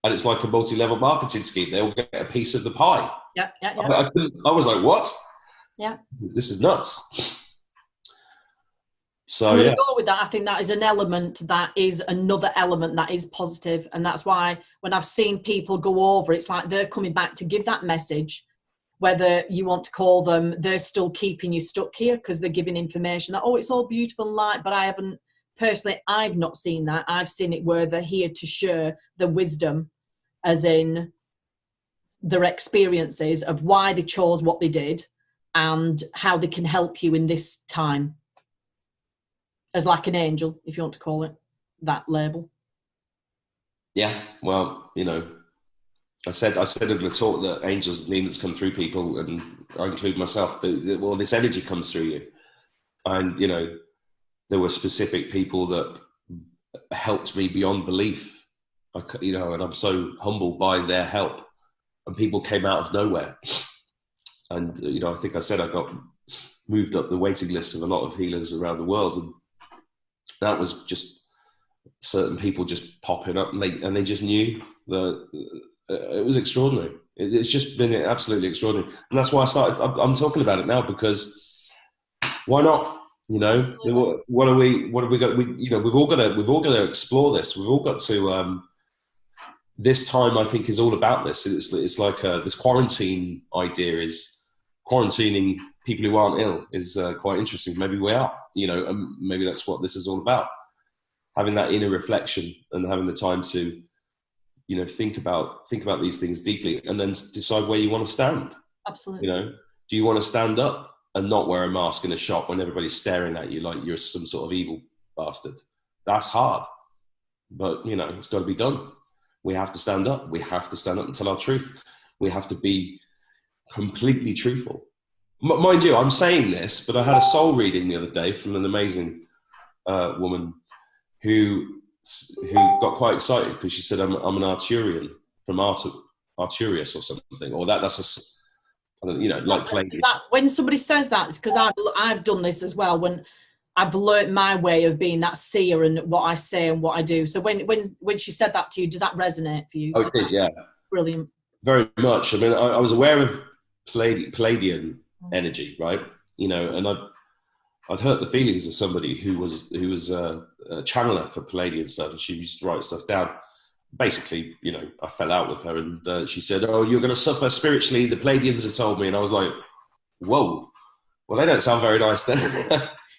and it's like a multi-level marketing scheme. They all get a piece of the pie. Yeah. I was like, what? Yeah. This is nuts. So I'm going yeah, to go with that. I think that is an element that is another element that is positive. And that's why when I've seen people go over, it's like they're coming back to give that message, whether you want to call them, they're still keeping you stuck here because they're giving information that, oh, it's all beautiful and light, but I haven't, personally, I've not seen that. I've seen it where they're here to share the wisdom, as in their experiences of why they chose what they did and how they can help you in this time. As like an angel, if you want to call it that label. yeah. Well, you know, I said in the talk that angels and demons come through people, and I include myself. Well, this energy comes through you, and you know, there were specific people that helped me beyond belief. You know, and I'm so humbled by their help. And people came out of nowhere, and you know, I think I said I got moved up the waiting list of a lot of healers around the world, and that was just certain people just popping up, and they just knew that it was extraordinary. It's just been absolutely extraordinary, and that's why I started. I'm talking about it now because why not? You know, what are we got? You know, we've all got to explore this. We've all got to. This time, I think, is all about this. It's like this quarantine idea is quarantining people who aren't ill is quite interesting. Maybe we are, you know, and maybe that's what this is all about. Having that inner reflection and having the time to, you know, think about these things deeply, and then decide where you want to stand. Absolutely. You know, do you want to stand up and not wear a mask in a shop when everybody's staring at you like you're some sort of evil bastard? That's hard, but you know, it's got to be done. We have to stand up. We have to stand up and tell our truth. We have to be completely truthful. Mind you, I'm saying this, but I had a soul reading the other day from an amazing woman who got quite excited because she said, I'm an Arturian from Arturius or something, or that's you know, like playing. When somebody says that, it's because I've done this as well. When I've learnt my way of being that seer and what I say and what I do. So when she said that to you, does that resonate for you? Oh, it did, yeah. Brilliant. Very much. I mean, I was aware of Palladian energy, right? You know, and I'd hurt the feelings of somebody who was a channeler for Palladian stuff, and she used to write stuff down. Basically, you know, I fell out with her, and she said, "Oh, you're going to suffer spiritually. The Palladians have told me," and I was like, "Whoa, well, they don't sound very nice then."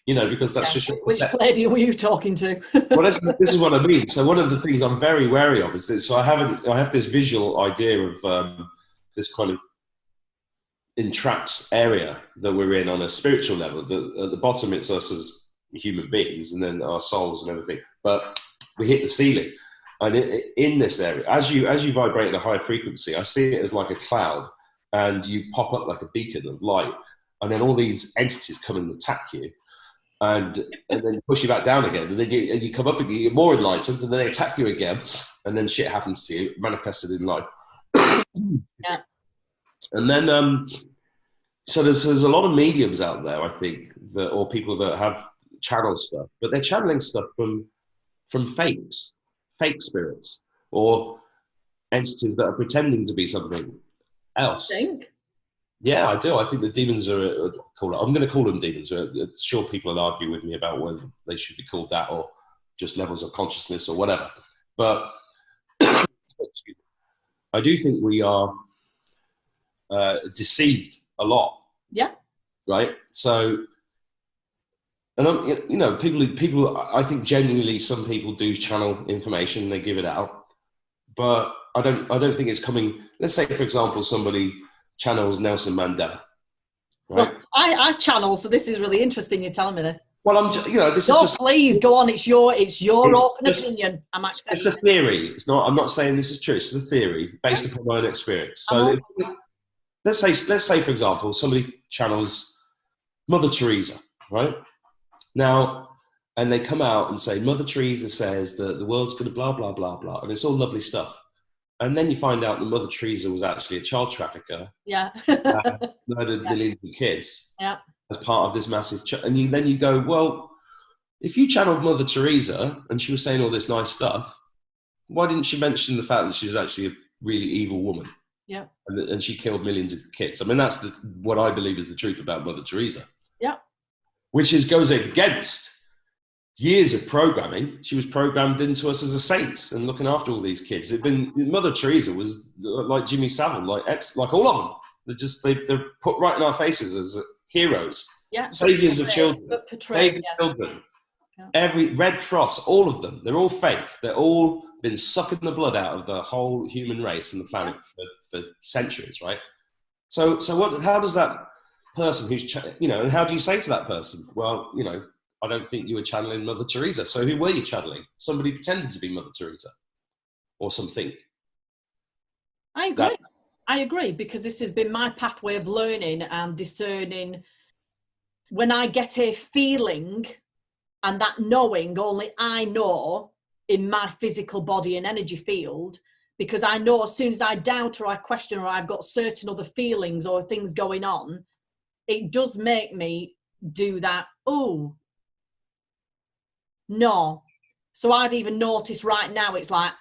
You know, because that's just which Palladian were you talking to? Well, this is what I mean. So one of the things I'm very wary of is that, so I have this visual idea of this kind of entrapped area that we're in on a spiritual level. At the bottom, it's us as human beings, and then our souls and everything. But we hit the ceiling, and in this area, as you vibrate at a higher frequency, I see it as like a cloud, and you pop up like a beacon of light, and then all these entities come and attack you. And then push you back down again, and then you come up and you get more enlightened, and then they attack you again, and then shit happens to you, manifested in life. Yeah. And then, so there's a lot of mediums out there, I think, or people that have channel stuff, but they're channeling stuff from fake spirits, or entities that are pretending to be something else. I think. Yeah, I do. I think the demons are call it. I'm going to call them demons. Sure, people will argue with me about whether they should be called that or just levels of consciousness or whatever. But I do think we are deceived a lot. Yeah. Right. So, and you know, people. I think genuinely, some people do channel information. They give it out, but I don't think it's coming. Let's say, for example, somebody channels Nelson Mandela. Right? Well, I channel, so this is really interesting. You're telling me that. Well, please go on. It's your open opinion. I'm accepting. It's a theory. It's not. I'm not saying this is true. It's a theory based upon my own experience. So, let's say, for example, somebody channels Mother Teresa, right? Now, and they come out and say, Mother Teresa says that the world's going to blah blah blah blah, and it's all lovely stuff. And then you find out that Mother Teresa was actually a child trafficker. Yeah. Murdered millions of kids. Yeah. As part of this massive... then you go, well, if you channeled Mother Teresa and she was saying all this nice stuff, why didn't she mention the fact that she was actually a really evil woman? Yeah. And she killed millions of kids. I mean, that's what I believe is the truth about Mother Teresa. Yeah. Which goes against years of programming. She was programmed into us as a saint and looking after all these kids. Mother Teresa was like Jimmy Savile, like all of them. They're put right in our faces as heroes, saviors of children, saviors of children. Yeah. Every Red Cross, all of them, they're all fake. They're all been sucking the blood out of the whole human race and the planet for centuries, right? So how does that person who's, and how do you say to that person, well, I don't think you were channeling Mother Teresa. So who were you channeling? Somebody pretending to be Mother Teresa or something. I agree, because this has been my pathway of learning and discerning. When I get a feeling, and that knowing only I know in my physical body and energy field, because I know as soon as I doubt or I question or I've got certain other feelings or things going on, it does make me do that. Oh, no. So I've even noticed right now, it's like,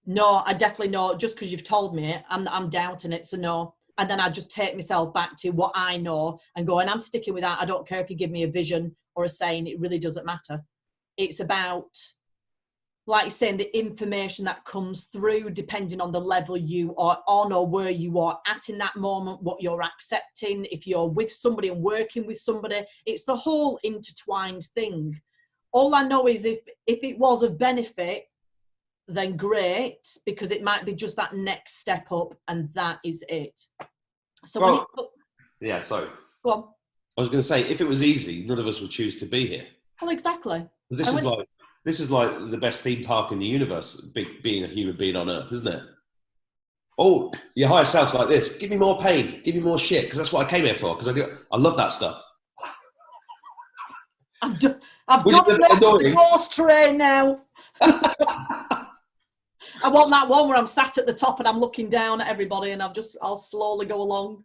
no, I definitely know, just because you've told me it, I'm doubting it, so no. And then I just take myself back to what I know and go, and I'm sticking with that. I don't care if you give me a vision or a saying, it really doesn't matter. It's about, like you're saying, the information that comes through, depending on the level you are on or where you are at in that moment, what you're accepting, if you're with somebody and working with somebody, it's the whole intertwined thing. All I know is if it was of benefit, then great, because it might be just that next step up, and that is it. So sorry. Go on. I was going to say, if it was easy, none of us would choose to be here. Well, exactly. This is like the best theme park in the universe, being a human being on Earth, isn't it? Oh, your higher self's like this. Give me more pain. Give me more shit, because that's what I came here for. Because I love that stuff. I've got the horse train now. I want that one where I'm sat at the top and I'm looking down at everybody, and I'll slowly go along.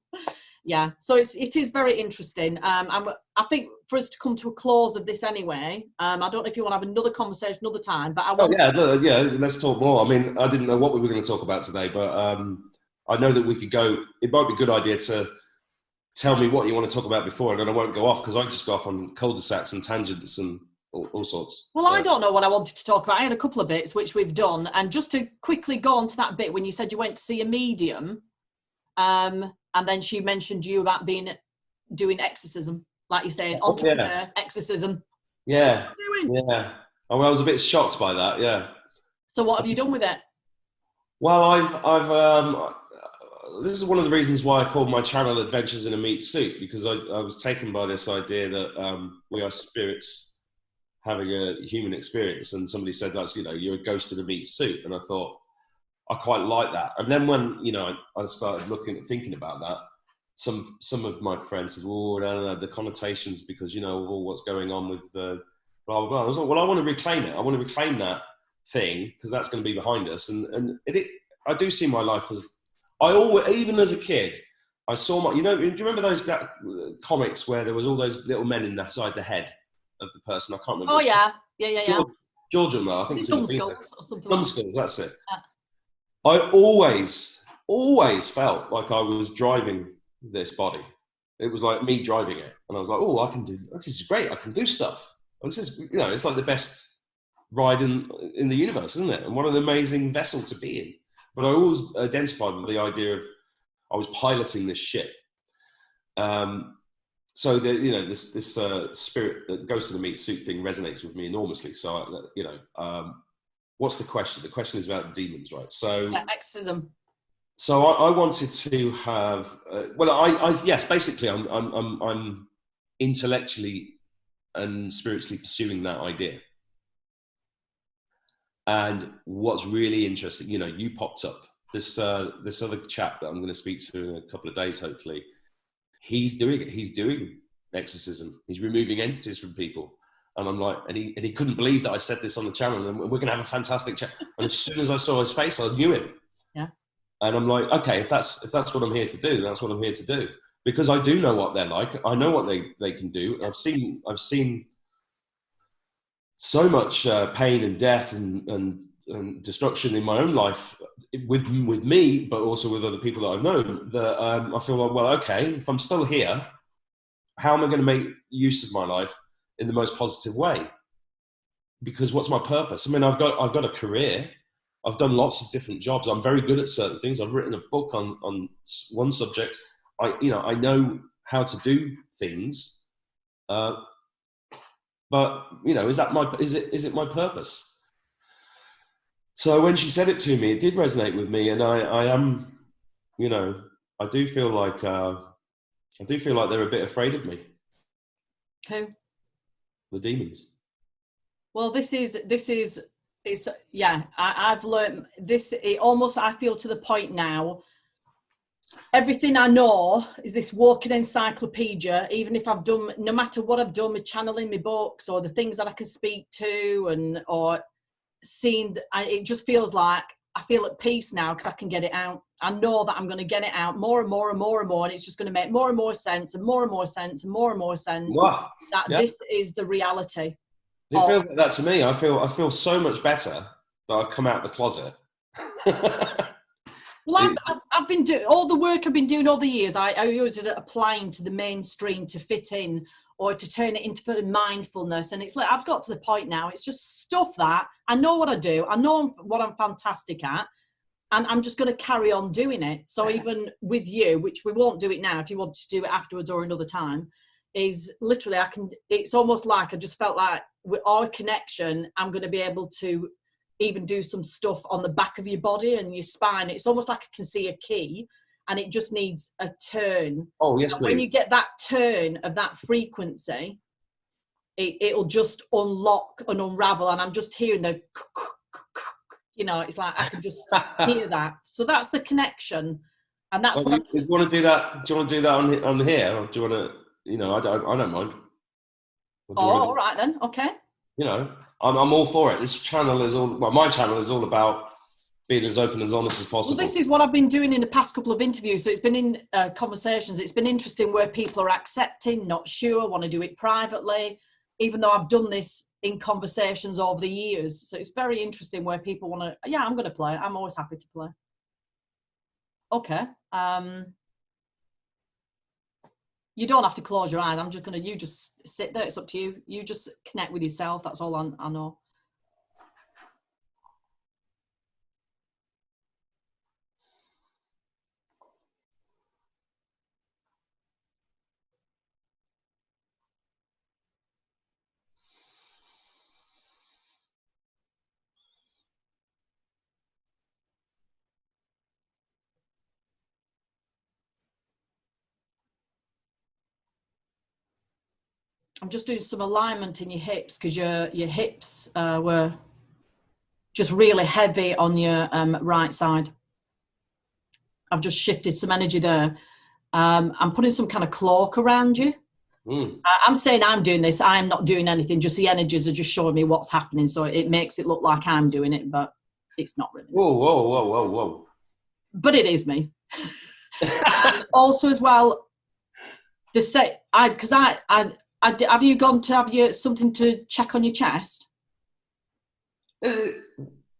Yeah, so it is very interesting. I think for us to come to a close of this anyway, I don't know if you want to have another conversation another time, but let's talk more. I mean, I didn't know what we were going to talk about today, but I know that we could go. It might be a good idea to tell me what you want to talk about before, and then I won't go off, because I just go off on cul-de-sacs and tangents and all sorts. Well, so. I don't know what I wanted to talk about. I had a couple of bits which we've done, and just to quickly go on to that bit when you said you went to see a medium, and then she mentioned you about doing exorcism, like you say, entrepreneur exorcism. Yeah, yeah. I was a bit shocked by that. Yeah. So what have you done with it? Well, I've this is one of the reasons why I called my channel Adventures in a Meat Suit, because I was taken by this idea that we are spirits having a human experience, and somebody said that's, you're a ghost in a meat suit, and I thought I quite like that. And then when I started thinking about that, some of my friends said, "Oh, no, the connotations, because of all what's going on with blah blah blah." I was like, "Well, I want to reclaim it. I want to reclaim that thing, because that's going to be behind us." And I do see my life as, even as a kid, I saw my. Do you remember those comics where there was all those little men inside the head of the person? I can't remember. Oh yeah. George and I think it's Numbskulls or something. Numbskulls, that's it. Yeah. I always felt like I was driving this body. It was like me driving it, and I was like, "Oh, I can do this. Is great. I can do stuff. This is, it's like the best ride in the universe, isn't it? And what an amazing vessel to be in." But I always identified with the idea of I was piloting this ship. So this spirit, that ghost in the meat suit thing, resonates with me enormously. So what's the question? The question is about demons, right? So exorcism. So I wanted to have. Yes. Basically, I'm intellectually and spiritually pursuing that idea. And what's really interesting, you popped up. This other chap that I'm going to speak to in a couple of days, hopefully. He's doing it. He's doing exorcism. He's removing entities from people. And I'm like, and he couldn't believe that I said this on the channel, and we're going to have a fantastic chat. And as soon as I saw his face, I knew him. Yeah. And I'm like, okay, if that's what I'm here to do, that's what I'm here to do. Because I do know what they're like. I know what they can do. I've seen so much pain and death and destruction in my own life with me, but also with other people that I've known, that I feel like, well, okay, if I'm still here, how am I going to make use of my life in the most positive way? because what's my purpose? I mean, I've got a career. I've done lots of different jobs. I'm very good at certain things. I've written a book on one subject. I know how to do things, but is it my purpose? So when she said it to me, it did resonate with me, and I am, I do feel like they're a bit afraid of me. Who? The demons. Well, I've learned this. It almost, I feel to the point now, everything I know is this walking encyclopedia. Even if I've done, no matter what I've done with channeling my books or the things that I can speak to or seeing, it just feels like I feel at peace now because I can get it out. I know that I'm going to get it out more and more and more and more, and it's just going to make more and more sense and more and more sense and more and more sense. Wow. That this is the reality. It feels like that to me. I feel so much better that I've come out of the closet. Well, I've been doing all the work I've been doing all the years. I always applying to the mainstream to fit in or to turn it into mindfulness. And it's like, I've got to the point now, it's just stuff that I know what I do. I know what I'm fantastic at. And I'm just going to carry on doing it. So even with you, which we won't do it now, if you want to do it afterwards or another time, is literally, it's almost like I just felt like with our connection, I'm going to be able to even do some stuff on the back of your body and your spine. It's almost like I can see a key and it just needs a turn. Oh, yes, please. When you get that turn of that frequency, it'll just unlock and unravel. And I'm just hearing the, it's like I can just hear that. So that's the connection. And that's what do you want to do that? Do you want to do that on here? Or do you want to, I don't mind. All right then. Okay. I'm all for it. This channel is my channel is all about being as open, as honest as possible. Well, this is what I've been doing in the past couple of interviews. So it's been in conversations. It's been interesting where people are accepting, not sure, want to do it privately, even though I've done this in conversations over the years. So it's very interesting where people want to, I'm going to play. I'm always happy to play. Okay. You don't have to close your eyes. You just sit there. It's up to you. You just connect with yourself. That's all I know. I'm just doing some alignment in your hips because your hips were just really heavy on your right side. I've just shifted some energy there. I'm putting some kind of cloak around you. I'm saying I'm doing this. I'm not doing anything. Just the energies are just showing me what's happening. So it makes it look like I'm doing it, but it's not really. Whoa. But it is me. Also as well, have you gone to have you something to check on your chest?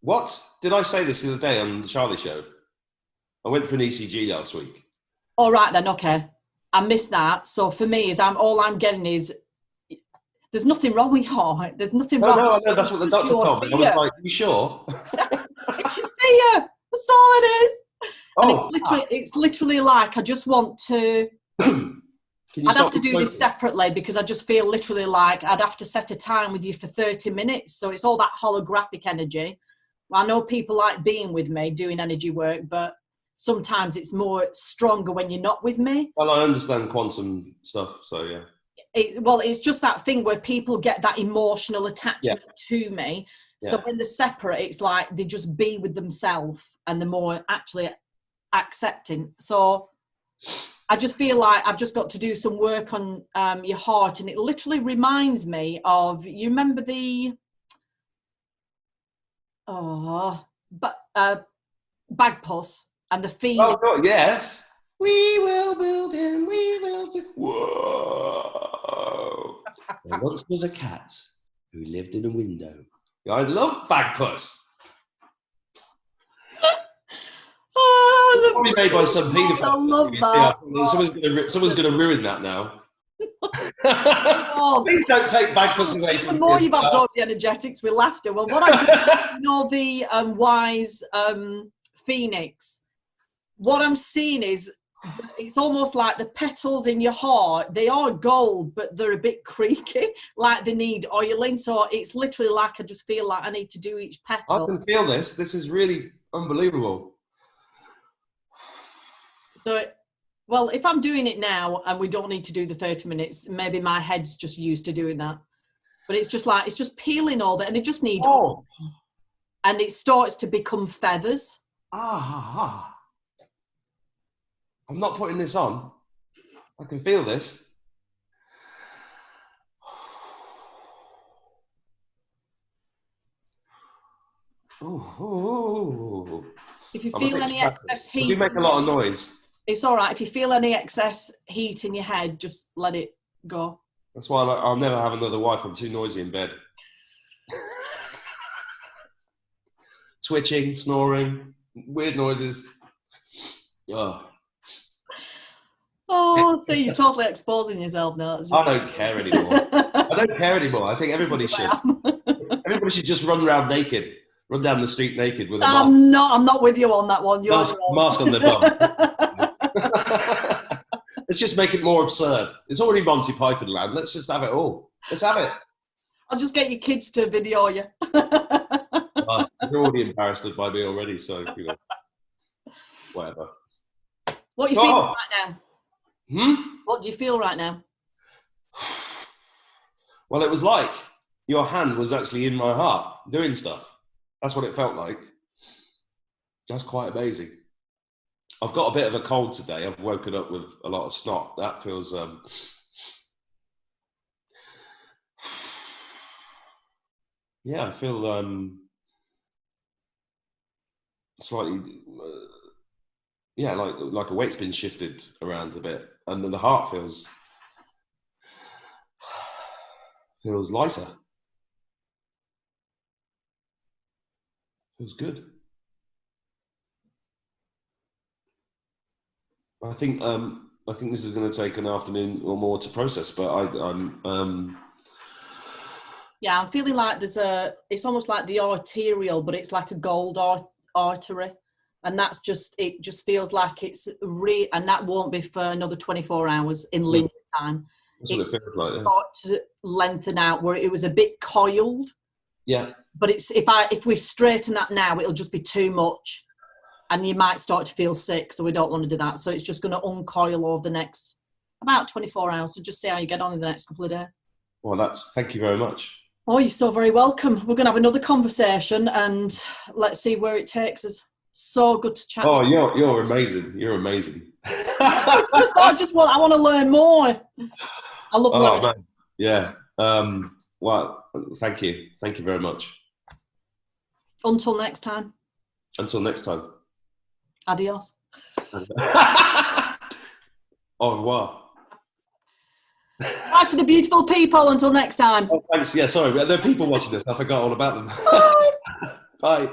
What? Did I say this the other day on the Charlie Show? I went for an ECG last week. All right then, okay. I missed that. So for me, all I'm getting is there's nothing wrong with you. There's nothing wrong. No, that's what the doctor told me. I was like, you sure? It's your fear. That's all it is. And it's literally like I just want to. I'd have to do this separately because I just feel literally like I'd have to set a time with you for 30 minutes. So it's all that holographic energy. I know people like being with me, doing energy work, but sometimes it's more stronger when you're not with me. Well, I understand quantum stuff, so yeah. It's just that thing where people get that emotional attachment to me. Yeah. So when they're separate, it's like they just be with themselves and they're more actually accepting. So I just feel like I've just got to do some work on your heart, and it literally reminds me of, you remember the bagpuss and the feeling. Oh God, yes. We will build him. We will. Whoa! There once was a cat who lived in a window. I love bagpuss. Probably made by some paedophile. I love that. Someone's going to ruin that now. Oh, Please don't take bagpuss away from the more kids. you've absorbed the energetics with laughter. Well, what I do, you know, the wise phoenix, what I'm seeing is it's almost like the petals in your heart, they are gold, but they're a bit creaky, like they need oiling. So it's literally like I just feel like I need to do each petal. I can feel this. This is really unbelievable. So, well, if I'm doing it now and we don't need to do the 30 minutes, maybe my head's just used to doing that. But it's just like, it's just peeling all that, and it just needs, and it starts to become feathers. I'm not putting this on. I can feel this. Ooh. If you feel any excess heat, you make a lot of noise. It's all right. If you feel any excess heat in your head, just let it go. That's why I'll never have another wife. I'm too noisy in bed. Twitching, snoring, weird noises. Oh, see, you're totally exposing yourself now. I don't care anymore. I don't care anymore. I think everybody should. Everybody should just run around naked. Run down the street naked with a mask. I'm not with you on that one. Mask on their bum. Let's just make it more absurd. It's already Monty Python land. Let's just have it all. Let's have it. I'll just get your kids to video you. They're already embarrassed by me already, so you know, whatever. What are you feeling right now? What do you feel right now? Well, it was like your hand was actually in my heart doing stuff. That's what it felt like. That's quite amazing. I've got a bit of a cold today. I've woken up with a lot of snot. That feels... yeah, I feel slightly... yeah, like a weight's been shifted around a bit. And then the heart feels lighter. Feels good. I think this is going to take an afternoon or more to process, but I'm yeah, I'm feeling like it's almost like the arterial, but it's like a gold artery, and that's it just feels like it's and that won't be for another 24 hours in linear time. That's what it feels like. Start to lengthen out where it was a bit coiled. Yeah. But it's if we straighten that now, it'll just be too much, and you might start to feel sick. So we don't want to do that. So it's just going to uncoil over the next about 24 hours. So just see how you get on in the next couple of days. Well, thank you very much. Oh, you're so very welcome. We're going to have another conversation, and let's see where it takes us. So good to chat. Oh, you're amazing. You're amazing. I want to learn more. I love learning. Man. Yeah. Well, thank you. Thank you very much. Until next time. Until next time. Adios. Au revoir. Bye to the beautiful people. Until next time. Oh, thanks. Yeah, sorry. There are people watching this. I forgot all about them. Bye. Bye.